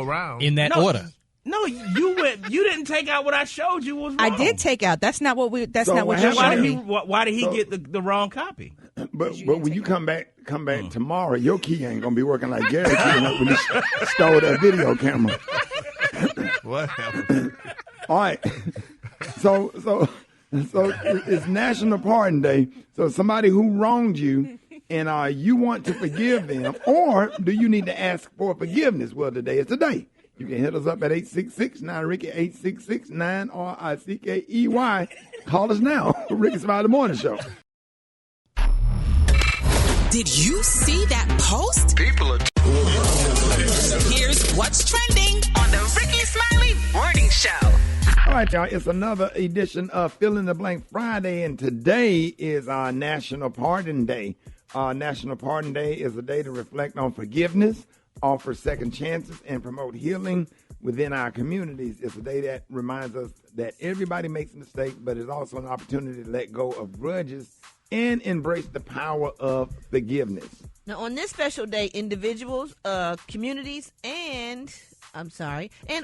In that order. No, you didn't take out what I showed you was wrong. I did take out. That's not what we. That's So not what what you're happened- showing me. Why did he get the wrong copy? But when you come back tomorrow, your key ain't gonna be working like Gary's key when he stole that video camera. What happened? All right. So it's National Pardon Day. So somebody who wronged you and you want to forgive them, or do you need to ask for forgiveness? Well, today is the day. You can hit us up at 866-9-RICKY, 866-9-RICKEY. Call us now. Rickey Smiley Morning Show. Did you see that post? People are. Here's what's trending on the Rickey Smiley Morning Show. All right, y'all. It's another edition of Fill in the Blank Friday, and today is our National Pardon Day. National Pardon Day is a day to reflect on forgiveness, offer second chances, and promote healing within our communities. It's a day that reminds us that everybody makes mistakes, but it's also an opportunity to let go of grudges and embrace the power of forgiveness. Now, on this special day, individuals, communities, and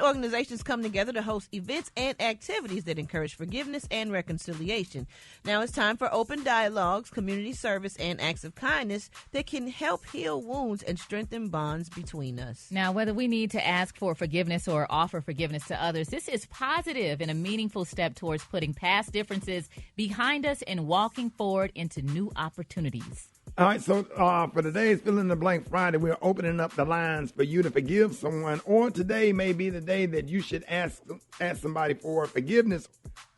organizations come together to host events and activities that encourage forgiveness and reconciliation. Now it's time for open dialogues, community service, and acts of kindness that can help heal wounds and strengthen bonds between us. Now, whether we need to ask for forgiveness or offer forgiveness to others, this is positive and a meaningful step towards putting past differences behind us and walking forward into new opportunities. All right, so for today's Fill in the Blank Friday, we're opening up the lines for you to forgive someone, or today may be the day that you should ask somebody for forgiveness,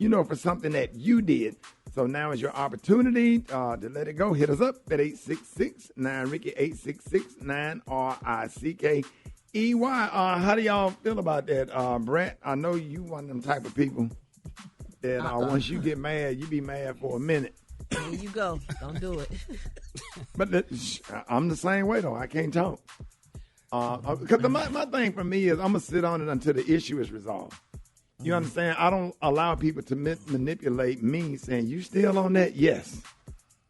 for something that you did. So now is your opportunity to let it go. Hit us up at 866-9-RICKY, 866-9-RICKEY. How do y'all feel about that, Brett? I know you one of them type of people that once you get mad, you be mad for a minute. There you go. Don't do it. But I'm the same way, though. I can't talk. Because my thing for me is I'm going to sit on it until the issue is resolved. You understand? I don't allow people to manipulate me saying, you still on that? Yes.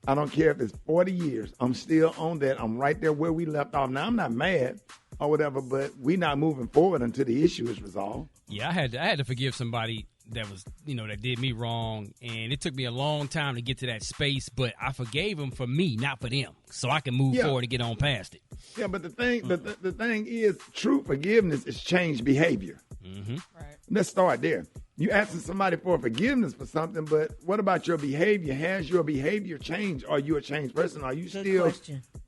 I don't care if it's 40 years. I'm still on that. I'm right there where we left off. Now, I'm not mad or whatever, but we're not moving forward until the issue is resolved. Yeah, I had to forgive somebody that was, that did me wrong, and it took me a long time to get to that space, but I forgave them for me, not for them, so I can move forward and get on past it. Yeah, but the thing is, true forgiveness is changed behavior. Mm-hmm. Right. Let's start there. You asking somebody for forgiveness for something, but what about your behavior? Has your behavior changed? Are you a changed person? Are you still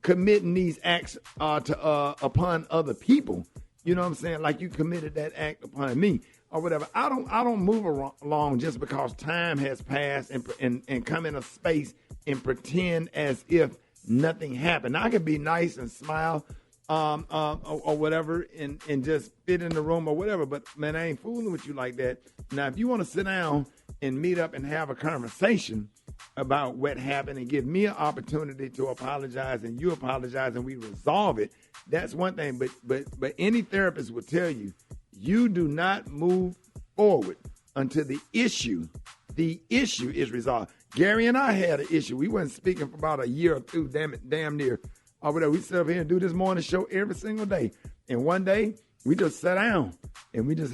committing these acts upon other people? You know what I'm saying? Like you committed that act upon me or whatever. I don't move along just because time has passed and come in a space and pretend as if nothing happened. I can be nice and smile or whatever and just fit in the room or whatever, but man, I ain't fooling with you like that. Now, if you want to sit down and meet up and have a conversation about what happened and give me an opportunity to apologize and you apologize and we resolve it, that's one thing. But any therapist will tell you, you do not move forward until the issue is resolved. Gary and I had an issue. We wasn't speaking for about a year or two, damn near. Or whatever. We sit up here and do this morning show every single day. And one day we just sat down and we just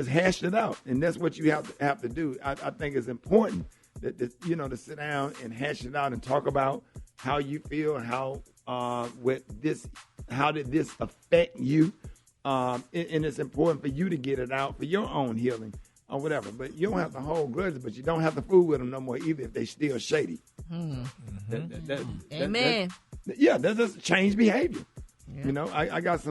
hashed it out. And that's what you have to do. I think it's important that to sit down and hash it out and talk about how you feel and how did this affect you. And it's important for you to get it out for your own healing or whatever. But you don't have to hold grudges, but you don't have to fool with them no more either if they still shady. Amen. That's just change behavior. Yeah. You know, I got a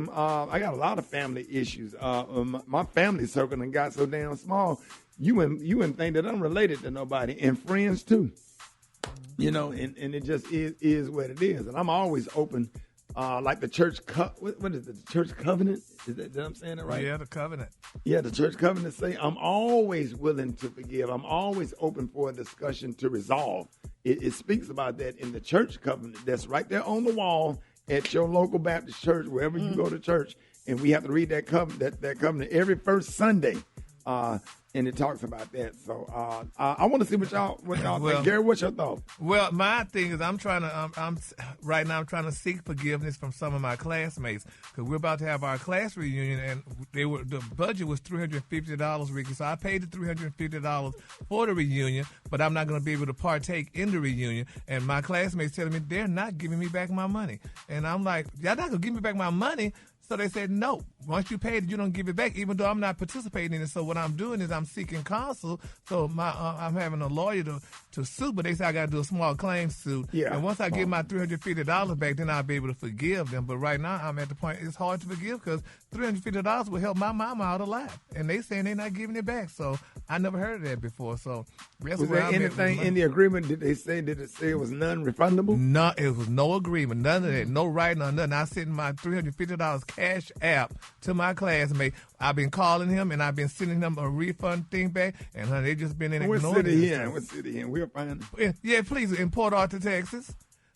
lot of family issues. My family circle and got so damn small. You wouldn't think that I'm related to nobody, and friends too. You know, and it just is what it is. And I'm always open. Like the church, what is it? The church covenant? Is that I'm saying it right? Yeah, the covenant. Yeah, the church covenant say I'm always willing to forgive. I'm always open for a discussion to resolve. It speaks about that in the church covenant. That's right there on the wall at your local Baptist church, wherever you go to church. And we have to read that covenant every first Sunday. And it talks about that. So I want to see what y'all think. Gary, what's your thought? Well, my thing is I'm trying to seek forgiveness from some of my classmates because we're about to have our class reunion, and the budget was $350, Ricky. So I paid the $350 for the reunion, but I'm not going to be able to partake in the reunion. And my classmates telling me they're not giving me back my money, and I'm like, y'all not going to give me back my money? So they said, no, once you paid it, you don't give it back, even though I'm not participating in it. So what I'm doing is I'm seeking counsel. So I'm having a lawyer to sue, but they say I got to do a small claim suit. Yeah. And once I get my $350 back, then I'll be able to forgive them. But right now I'm at the point it's hard to forgive because $350 will help my mama out a lot. And they saying they're not giving it back. So I never heard of that before. So that's was where there I'm anything in the agreement? Did it say it was non-refundable? No, it was no agreement, none of that, no writing or nothing. I sent my $350 cash app to my classmate. I've been calling him and I've been sending him a refund thing back, and honey, they just been in ignoring it. What city? We'll find it. Yeah, please, in Port Arthur, Texas.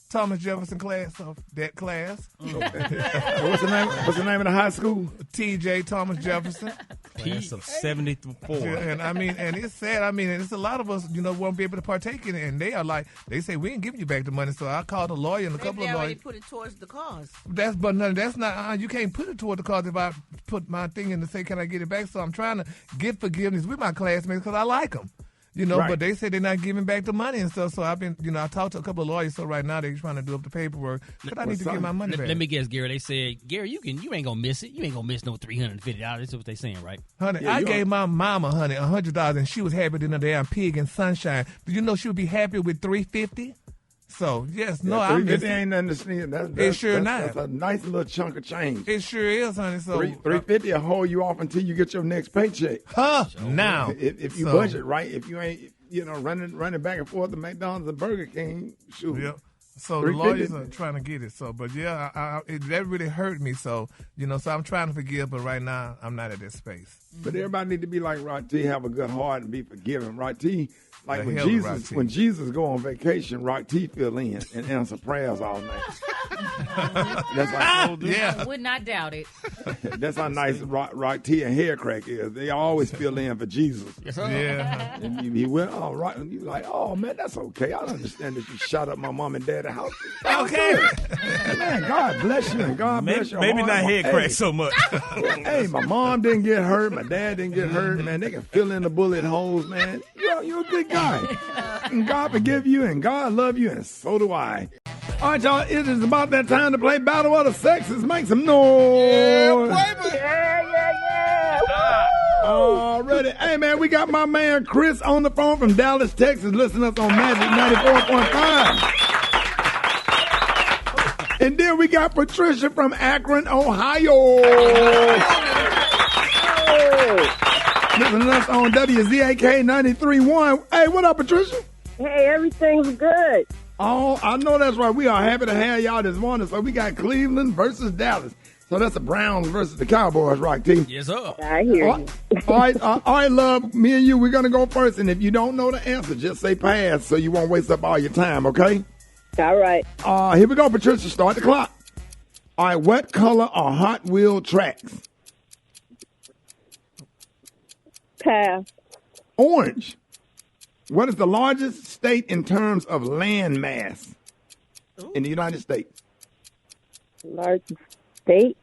Thomas Jefferson class of that class. Okay. What's the name of the high school? T.J. Thomas Jefferson. Class of 74. Yeah, and it's sad. And it's a lot of us, won't be able to partake in it. And they are like, they say, we ain't giving you back the money. So I called a lawyer and a couple of lawyers. They already put it towards the cause. That's not, you can't put it toward the cause if I put my thing in to say, can I get it back? So I'm trying to get forgiveness with my classmates because I like them. Right. But they say they're not giving back the money and stuff. So I've been, I talked to a couple of lawyers. So right now they're trying to do up the paperwork. But I need to get my money back. Let me guess, Gary. They said, Gary, you ain't gonna miss it. You ain't gonna miss no $350. That's what they saying, right? Honey, I gave my mama, honey, $100, and she was happy than a damn pig in sunshine. Did you know she would be happy with $350? So yes, no, I miss it. Ain't nothing to sneeze. That's a nice little chunk of change. It sure is, honey. So $350 will hold you off until you get your next paycheck. Now, if you budget right, if you ain't running back and forth to McDonald's and Burger King, shoot. Yep. So the lawyers are trying to get it. So, but yeah, that really hurt me. So so I'm trying to forgive, but right now I'm not at that space. But everybody need to be like Rock T, have a good heart and be forgiving. Rock T, like when Jesus go on vacation, Rock T fill in and answer prayers all night. That's like, I would not doubt it. That's how nice Rock T and Hair Crack is. They always fill in for Jesus. Yeah. And he went, all right. And you like, oh man, that's okay. I understand that you shot up my mom and dad's house. Okay. Man, God bless you and God bless your maybe heart. not Hair Crack so much. Hey, my mom didn't get hurt. My dad didn't get hurt. Man, they can fill in the bullet holes, man. You're a good guy. And God forgive you and God love you and so do I. All right, y'all, it is about that time to play Battle of the Sexes. Make some noise. Yeah. Already. Hey, man, we got my man Chris on the phone from Dallas, Texas, listening to us on Magic 94.5. And then we got Patricia from Akron, Ohio. Listening to us on WZAK 93.1. Hey, what up, Patricia? Hey, everything's good. Oh, I know that's right. We are happy to have y'all this morning. So we got Cleveland versus Dallas. So that's the Browns versus the Cowboys, right, T? Yes, sir. I hear you. All right, love. Me and you, we're going to go first. And if you don't know the answer, just say pass so you won't waste up all your time, okay? All right. Here we go, Patricia. Start the clock. All right, what color are Hot Wheel tracks? Pass. Orange. What is the largest state in terms of land mass in the United States? Largest state?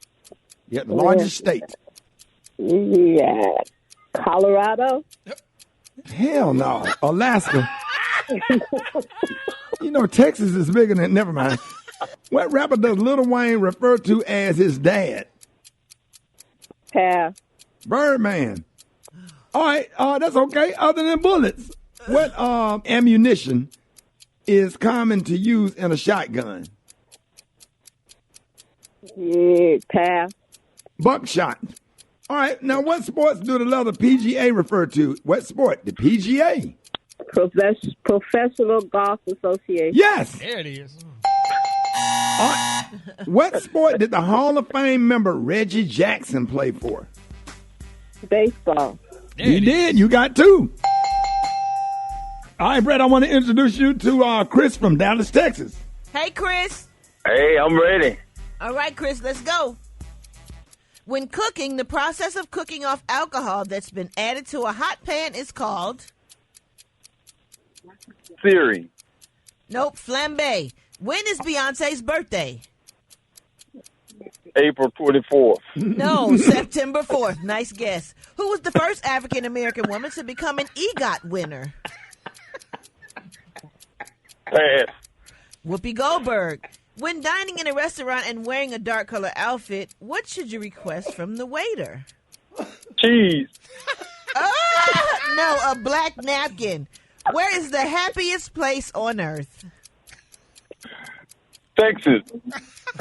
Yeah, the largest state. Yeah. Colorado? Hell no. Alaska. You know, Texas is bigger than, never mind. What rapper does Lil Wayne refer to as his dad? Pass. Birdman. All right, that's okay. Other than bullets, what ammunition is common to use in a shotgun? Yeah, pass. Buckshot. All right, now what sports do the letter PGA refer to? What sport? The PGA. Professional Golf Association. Yes. There it is. All right. What sport did the Hall of Fame member Reggie Jackson play for? Baseball. He did. You got two. All right, Brett, I want to introduce you to Chris from Dallas, Texas. Hey, Chris. Hey, I'm ready. All right, Chris, let's go. When cooking, the process of cooking off alcohol that's been added to a hot pan is called? Theory. Nope, flambe. When is Beyonce's birthday? April 24th. No, September 4th. Nice guess. Who was the first African-American woman to become an EGOT winner? Pass. Whoopi Goldberg. When dining in a restaurant and wearing a dark color outfit, what should you request from the waiter? Cheese. No, a black napkin. Where is the happiest place on earth? Texas.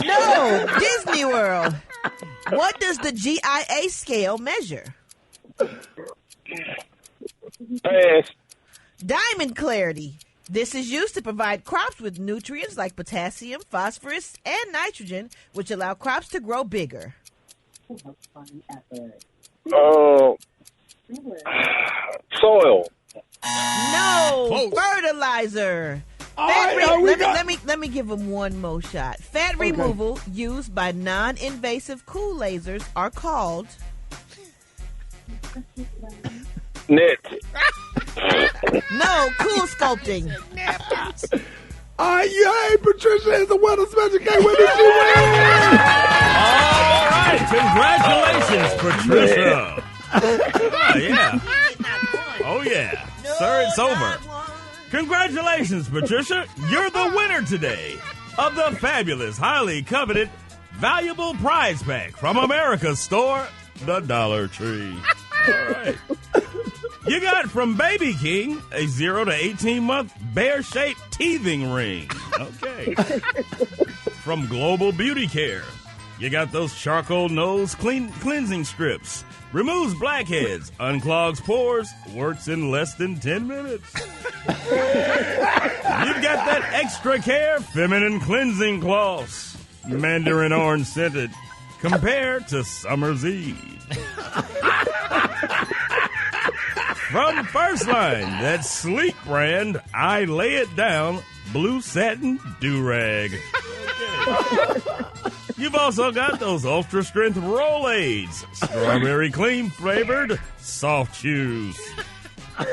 No, Disney World. What does the GIA scale measure? Pass. Diamond clarity. This is used to provide crops with nutrients like potassium, phosphorus, and nitrogen, which allow crops to grow bigger. Soil. No, Close. Fertilizer. Let me give him one more shot. Fat removal used by non-invasive cool lasers are called Net. No, cool sculpting. Hey, Patricia is the winner. Special K. What did you win? All right, congratulations, Patricia. Oh, yeah. Oh, yeah. Sir, it's over. Congratulations, Patricia. You're the winner today of the fabulous, highly coveted, valuable prize pack from America's store, the Dollar Tree. All right. You got from Baby King a 0 to 18-month bear-shaped teething ring. Okay. From Global Beauty Care, you got those charcoal nose cleansing strips. Removes blackheads, unclogs pores, works in less than 10 minutes. You've got that Extra Care feminine cleansing cloths. Mandarin orange scented. Compared to Summer's Eve. From First Line, that sleek brand, I Lay It Down, blue satin do-rag. Okay. You've also got those ultra strength Rolaids, strawberry cream flavored soft chews. From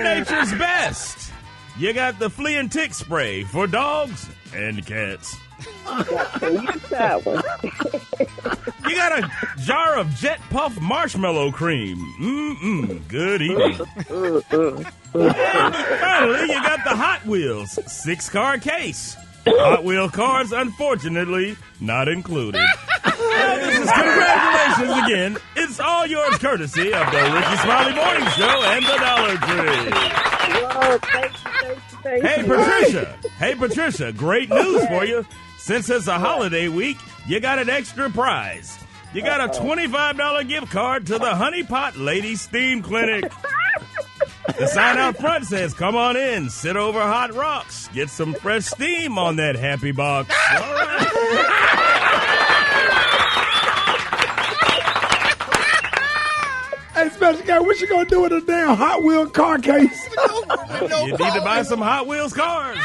Nature's Best, you got the flea and tick spray for dogs and cats. You got a jar of Jet Puff marshmallow cream. Good eating. And finally, you got the Hot Wheels 6-car case. Hot Wheel cars, unfortunately, not included. Well, this is congratulations. Congratulations again. It's all yours courtesy of the Rickey Smiley Morning Show and the Dollar Tree. Whoa, thank Hey, you. Patricia. Hey, Patricia. Great news for you. Since it's a holiday week, you got an extra prize. You got a $25 gift card to the Honey Pot Lady Steam Clinic. The sign out front says, come on in, sit over hot rocks, get some fresh steam on that happy box. All right. Hey, special guy, what you gonna do with a damn Hot Wheel car case? You need to buy some Hot Wheels cars.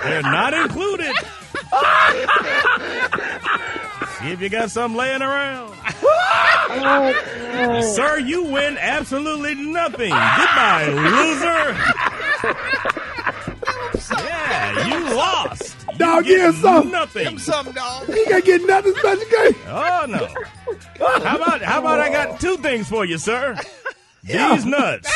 They're not included. See if you got some laying around. Sir, you win absolutely nothing. Goodbye, loser. Yeah, you lost. Dog, give some. Nothing. Give him some, dog. You can't get nothing, special guy. Oh, no. How about I got two things for you, sir? These nuts.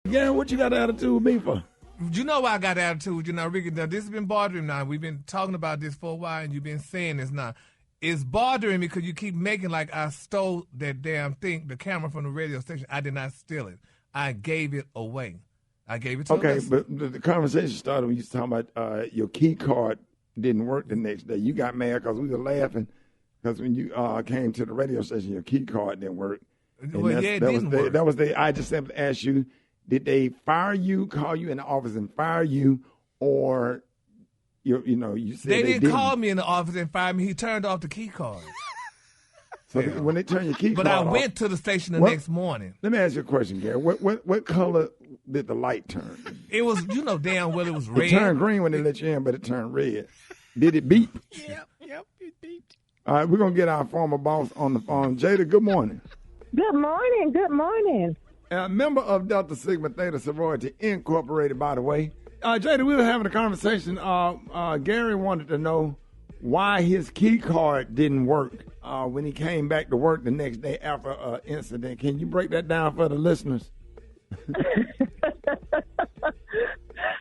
Yeah, what you got an attitude with me for? You know why I got attitude, Ricky. Now, this has been bothering me now. We've been talking about this for a while, and you've been saying this now. It's bothering me because you keep making like I stole that damn thing, the camera from the radio station. I did not steal it. I gave it away. I gave it to Okay, us. but the conversation started when you was talking about your key card didn't work the next day. You got mad because we were laughing because when you came to the radio station, your key card didn't work. Well, yeah, it didn't work. That was I just simply asked you, did they fire you, call you in the office and fire you, or you said They didn't call me in the office and fire me. He turned off the key card. So when they turn your key But card I off, went to the station the next morning. Let me ask you a question, Gary. What color did the light turn? It was, damn well it was red. It turned green when they let you in, but it turned red. Did it beep? Yep, it beeped. All right, we're going to get our former boss on the phone. Jada, good morning. Good morning. Good morning. A member of Delta Sigma Theta Sorority Incorporated, by the way. Jada, we were having a conversation. Gary wanted to know why his key card didn't work when he came back to work the next day after an incident. Can you break that down for the listeners?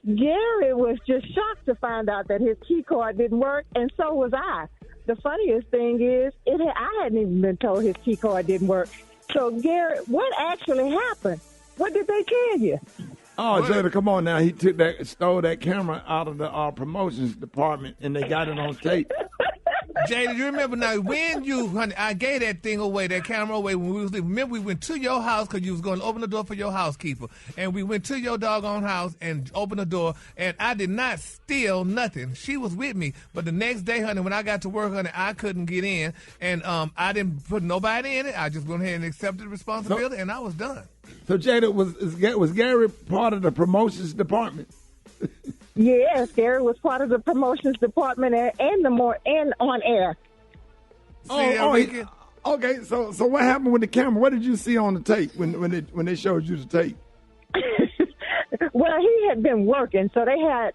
Gary was just shocked to find out that his key card didn't work, and so was I. The funniest thing is, I hadn't even been told his key card didn't work. So, Gary, what actually happened? What did they tell you? Oh, Jada, come on now. He stole that camera out of the promotions department, and they got it on tape. Jada, you remember now honey, I gave that thing away, that camera away when we was leaving. Remember, we went to your house because you was going to open the door for your housekeeper. And we went to your doggone house and opened the door, and I did not steal nothing. She was with me. But the next day, honey, when I got to work, honey, I couldn't get in, and I didn't put nobody in it. I just went ahead and accepted the responsibility, and I was done. So, Jada, was Gary part of the promotions department? Yes, Gary was part of the promotions department and on air. Okay. So what happened with the camera? What did you see on the tape when they showed you the tape? Well, he had been working, so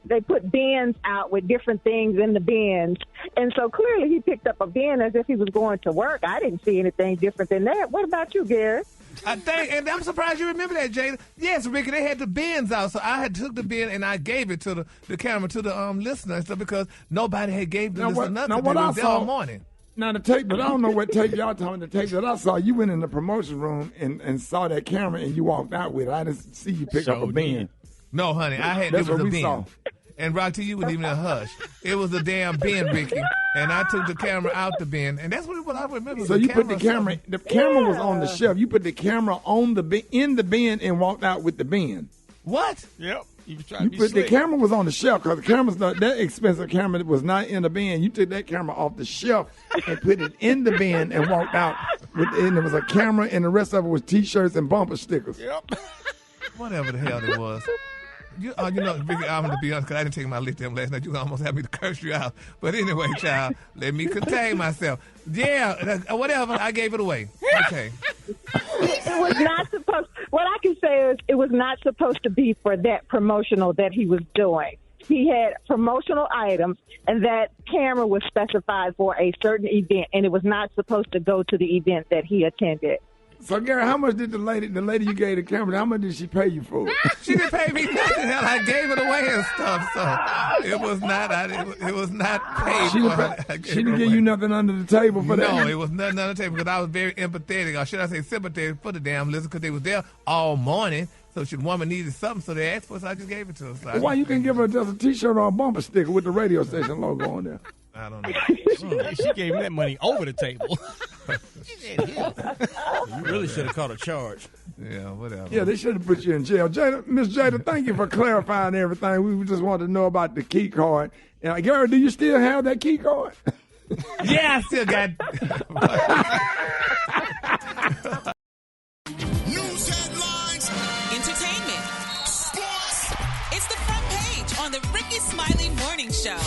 they put bins out with different things in the bins, and so clearly he picked up a bin as if he was going to work. I didn't see anything different than that. What about you, Gary? And I'm surprised you remember that, Jada. Yes, Ricky, they had the bins out, so I had took the bin and I gave it to the camera to the listener and stuff because nobody had gave the listener nothing. Now, what I saw all morning. Now the tape, but I don't know what tape y'all talking. The tape that I saw, you went in the promotion room and saw that camera and you walked out with it. I didn't see you pick up a bin. No, honey, That's it was what a we bin. saw. And Rocky, you wasn't even a hush. It was a damn bin, Ricky. And I took the camera out the bin, and that's what I remember. So you put the camera. The camera was on the shelf. You put the camera on the bin, in the bin, and walked out with the bin. What? Yep. The camera was on the shelf because the camera's not that expensive. Camera was not in the bin. You took that camera off the shelf and put it in the bin and walked out. And there was a camera, and the rest of it was T-shirts and bumper stickers. Yep. Whatever the hell it was. Ricky, I'm going to be honest, because I didn't take my lithium last night. You almost had me to curse you out. But anyway, child, let me contain myself. Yeah, whatever. I gave it away. Okay. It was not supposed. What I can say is it was not supposed to be for that promotional that he was doing. He had promotional items, and that camera was specified for a certain event, and it was not supposed to go to the event that he attended. So, Gary, how much did the lady you gave the camera, how much did she pay you for it? She didn't pay me nothing. Hell, I gave it away and stuff. So it was not. It was not paid. She didn't give you nothing under the table for that. No, it was nothing under the table because I was very empathetic, or should I say sympathetic for the damn lizard, because they was there all morning. So the woman needed something, so they asked for it, so I just gave it to her. So why you can give her just a T-shirt or a bumper sticker with the radio station logo on there? I don't know. She gave him that money over the table. You really should have caught a charge. Yeah, whatever. Yeah, they should have put you in jail. Jada, Miss Jada, thank you for clarifying everything. We just wanted to know about the key card. And Gary, do you still have that key card? Yeah, I still got. News headlines, entertainment, sports. It's the front page on the Rickey Smiley Morning Show.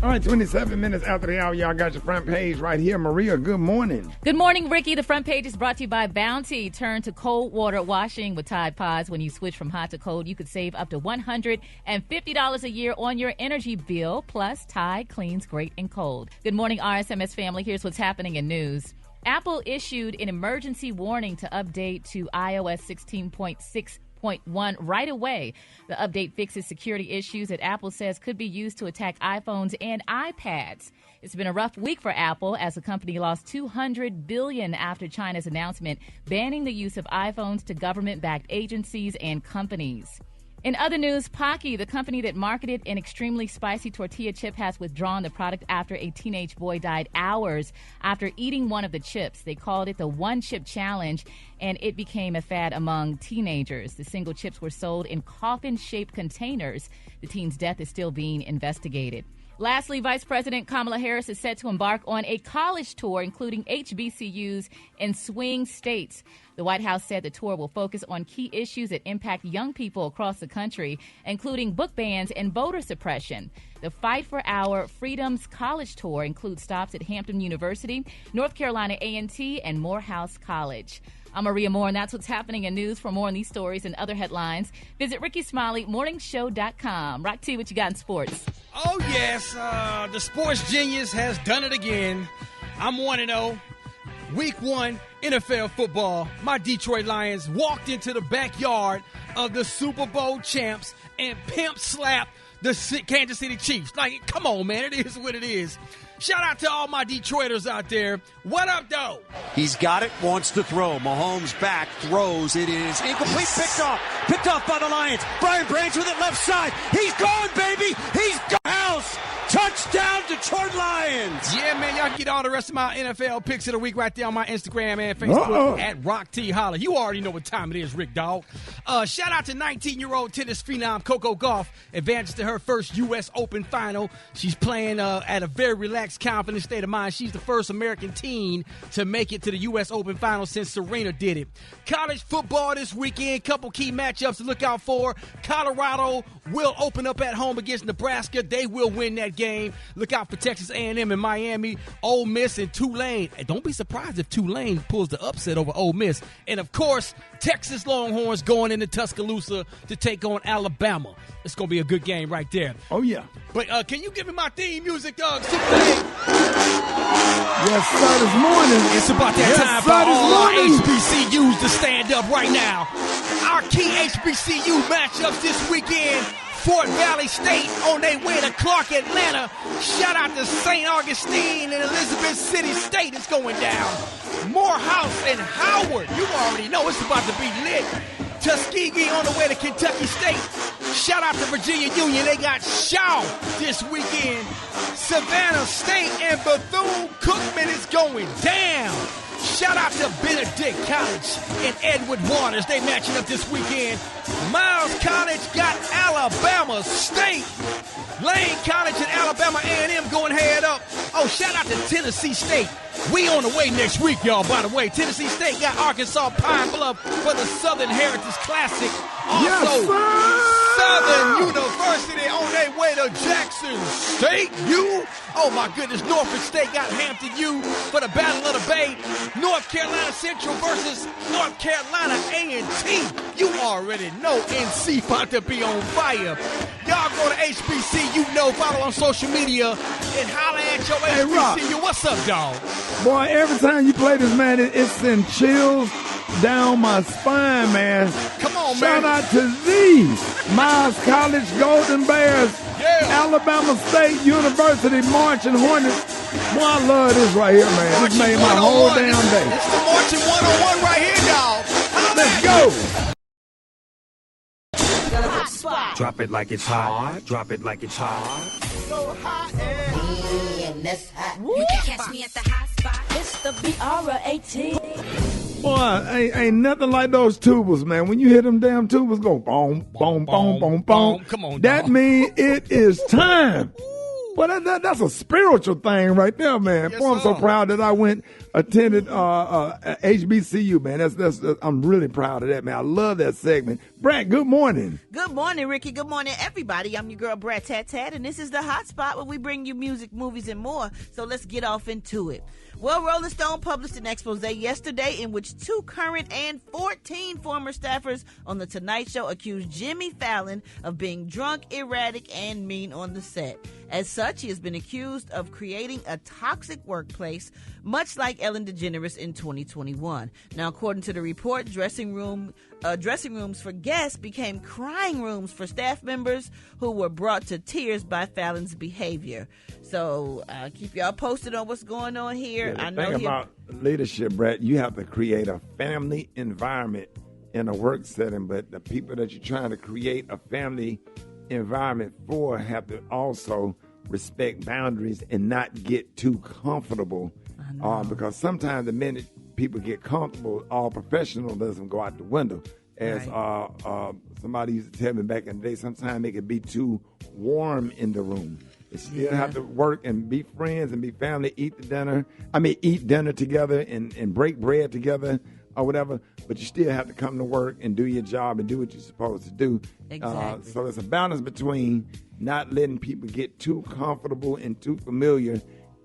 All right, 27 minutes after the hour, y'all got your front page right here. Maria, good morning. Good morning, Ricky. The front page is brought to you by Bounty. Turn to cold water washing with Tide Pods. When you switch from hot to cold, you could save up to $150 a year on your energy bill. Plus, Tide cleans great and cold. Good morning, RSMS family. Here's what's happening in news. Apple issued an emergency warning to update to iOS 16.6.1 right away. The update fixes security issues that Apple says could be used to attack iPhones and iPads. It's been a rough week for Apple as the company lost $200 billion after China's announcement banning the use of iPhones to government-backed agencies and companies. In other news, Pocky, the company that marketed an extremely spicy tortilla chip, has withdrawn the product after a teenage boy died hours after eating one of the chips. They called it the One Chip Challenge, and it became a fad among teenagers. The single chips were sold in coffin-shaped containers. The teen's death is still being investigated. Lastly, Vice President Kamala Harris is set to embark on a college tour, including HBCUs in swing states. The White House said the tour will focus on key issues that impact young people across the country, including book bans and voter suppression. The Fight for Our Freedoms College Tour includes stops at Hampton University, North Carolina A&T, and Morehouse College. I'm Maria Moore, and that's what's happening in news. For more on these stories and other headlines, visit RickeySmileyMorningShow.com. Rock T, what you got in sports? Oh, yes. The sports genius has done it again. I'm 1-0. Week 1, NFL football. My Detroit Lions walked into the backyard of the Super Bowl champs and pimp slapped the Kansas City Chiefs. Like, come on, man. It is what it is. Shout out to all my Detroiters out there. What up, though? He's got it, wants to throw. Mahomes back, throws. It is incomplete, picked off by the Lions. Brian Branch with it left side. He's gone, baby. He's gone. House. Touchdown, Detroit Lions. Yeah, man, y'all can get all the rest of my NFL picks of the week right there on my Instagram and Facebook at Rock T Holla. You already know what time it is, Rick Dog. Shout out to 19-year-old tennis phenom Coco Gauff. Advances to her first U.S. Open final. She's playing at a very relaxed, confident state of mind. She's the first American teen to make it to the U.S. Open final since Serena did it. College football this weekend. Couple key matchups to look out for. Colorado will open up at home against Nebraska. They will win that game. Look out for Texas A&M and Miami, Ole Miss and Tulane. And don't be surprised if Tulane pulls the upset over Ole Miss. And, of course, Texas Longhorns going into Tuscaloosa to take on Alabama. It's going to be a good game right there. Oh, yeah. But can you give me my theme music, Doug? Yes, sir, this morning. It's about that time for all our HBCUs to stand up right now. Our key HBCU matchups this weekend. Fort Valley State on their way to Clark, Atlanta. Shout out to St. Augustine and Elizabeth City State. It's going down. Morehouse and Howard. You already know it's about to be lit. Tuskegee on the way to Kentucky State. Shout out to Virginia Union. They got Shaw this weekend. Savannah State and Bethune-Cookman is going down. Shout out to Benedict College and Edward Waters. They matching up this weekend. Miles College got Alabama State. Lane College and Alabama A&M going head up. Oh, shout out to Tennessee State. We on the way next week, y'all, by the way. Tennessee State got Arkansas Pine Bluff for the Southern Heritage Classic. Also, Southern University on their way to Jackson State U. Oh, my goodness. Norfolk State got Hampton U for the Battle of the Bay. North Carolina Central versus North Carolina A&T. You already know NC about to be on fire. Y'all go to HBCU, follow on social media, and holler at your HBCU. What's up, dog? Boy, every time you play this, man, it sends chills down my spine, man. Come on, Shout man. out to the Miles College Golden Bears, Alabama State University Marching Hornets. Boy, I love this right here, man. This made my whole damn day. It's the Marching 101 right here, y'all. Let's go. Drop it like it's hot. Drop it like it's hot. So hot and that's hot. You can catch me at the hot spot. It's the BR18. Boy, ain't nothing like those tubas, man. When you hear them damn tubas go boom, boom, boom, boom, boom. Come on, that dog. means it is time. Well, that's a spiritual thing right there, man. Yes, Boy, I'm so sir. proud that I attended HBCU, man. That's I'm really proud of that, man. I love that segment. Brad, good morning. Good morning, Ricky. Good morning, everybody. I'm your girl, Brad Tat Tat, and this is the Hot Spot where we bring you music, movies, and more. So let's get off into it. Well, Rolling Stone published an expose yesterday in which 2 current and 14 former staffers on The Tonight Show accused Jimmy Fallon of being drunk, erratic, and mean on the set. As such, he has been accused of creating a toxic workplace, much like Ellen DeGeneres in 2021. Now, according to the report, dressing rooms for guests became crying rooms for staff members who were brought to tears by Fallon's behavior. So keep y'all posted on what's going on here. Yeah, I the know thing about leadership, Brett, you have to create a family environment in a work setting, but the people that you're trying to create a family environment for have to also respect boundaries and not get too comfortable. Because sometimes the minute people get comfortable, all professionalism go out the window. As somebody used to tell me back in the day, sometimes it can be too warm in the room. You still have to work and be friends and be family, eat dinner together and break bread together or whatever, but you still have to come to work and do your job and do what you're supposed to do. Exactly. So there's a balance between not letting people get too comfortable and too familiar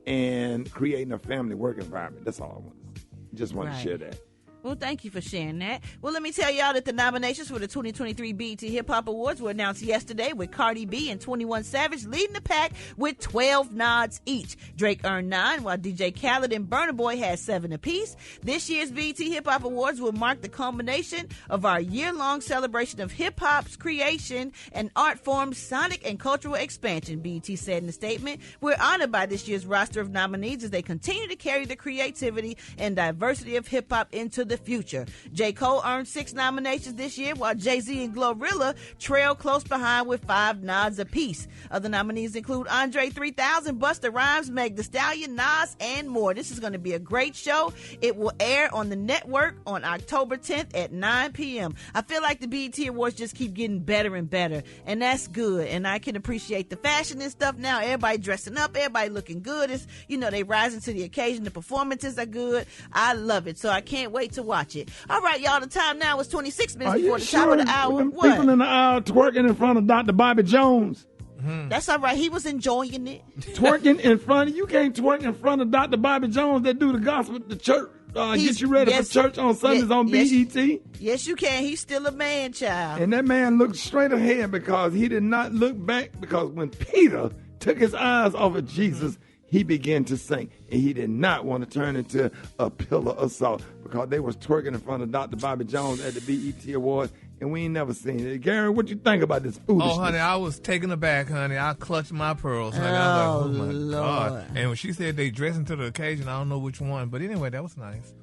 and creating a family work environment. That's all I want to say. Just want to share that. Well, thank you for sharing that. Well, let me tell y'all that the nominations for the 2023 BET Hip Hop Awards were announced yesterday, with Cardi B and 21 Savage leading the pack with 12 nods each. Drake earned 9, while DJ Khaled and Burna Boy had 7 apiece. This year's BET Hip Hop Awards will mark the culmination of our year-long celebration of hip-hop's creation and art form's sonic and cultural expansion, BET said in a statement. We're honored by this year's roster of nominees as they continue to carry the creativity and diversity of hip-hop into the future. J. Cole earned 6 nominations this year, while Jay-Z and Glorilla trail close behind with 5 nods apiece. Other nominees include Andre 3000, Busta Rhymes, Meg Thee Stallion, Nas, and more. This is going to be a great show. It will air on the network on October 10th at 9 p.m. I feel like the BET Awards just keep getting better and better, and that's good. And I can appreciate the fashion and stuff now. Everybody dressing up, everybody looking good. It's, they rising to the occasion. The performances are good. I love it. So I can't wait to watch it. All right, y'all, the time now is 26 minutes before the top of the hour. Them people in the aisle twerking in front of Dr. Bobby Jones. That's all right. He was enjoying it. Twerking in front of you can't twerk in front of Dr. Bobby Jones that do the gospel at the church. Get you ready for church on Sundays on BET. Yes, you can. He's still a man child. And that man looked straight ahead because he did not look back, because when Peter took his eyes off of Jesus, he began to sink, and he did not want to turn into a pillar of salt because they was twerking in front of Dr. Bobby Jones at the BET Awards, and we ain't never seen it. Gary, what you think about this foolishness? Oh, honey, I was taken aback, honey. I clutched my pearls, honey. I was like, oh, my Lord. God. And when she said they dressing to the occasion, I don't know which one. But anyway, that was nice.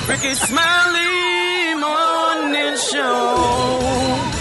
Rickey Smiley Morning Show.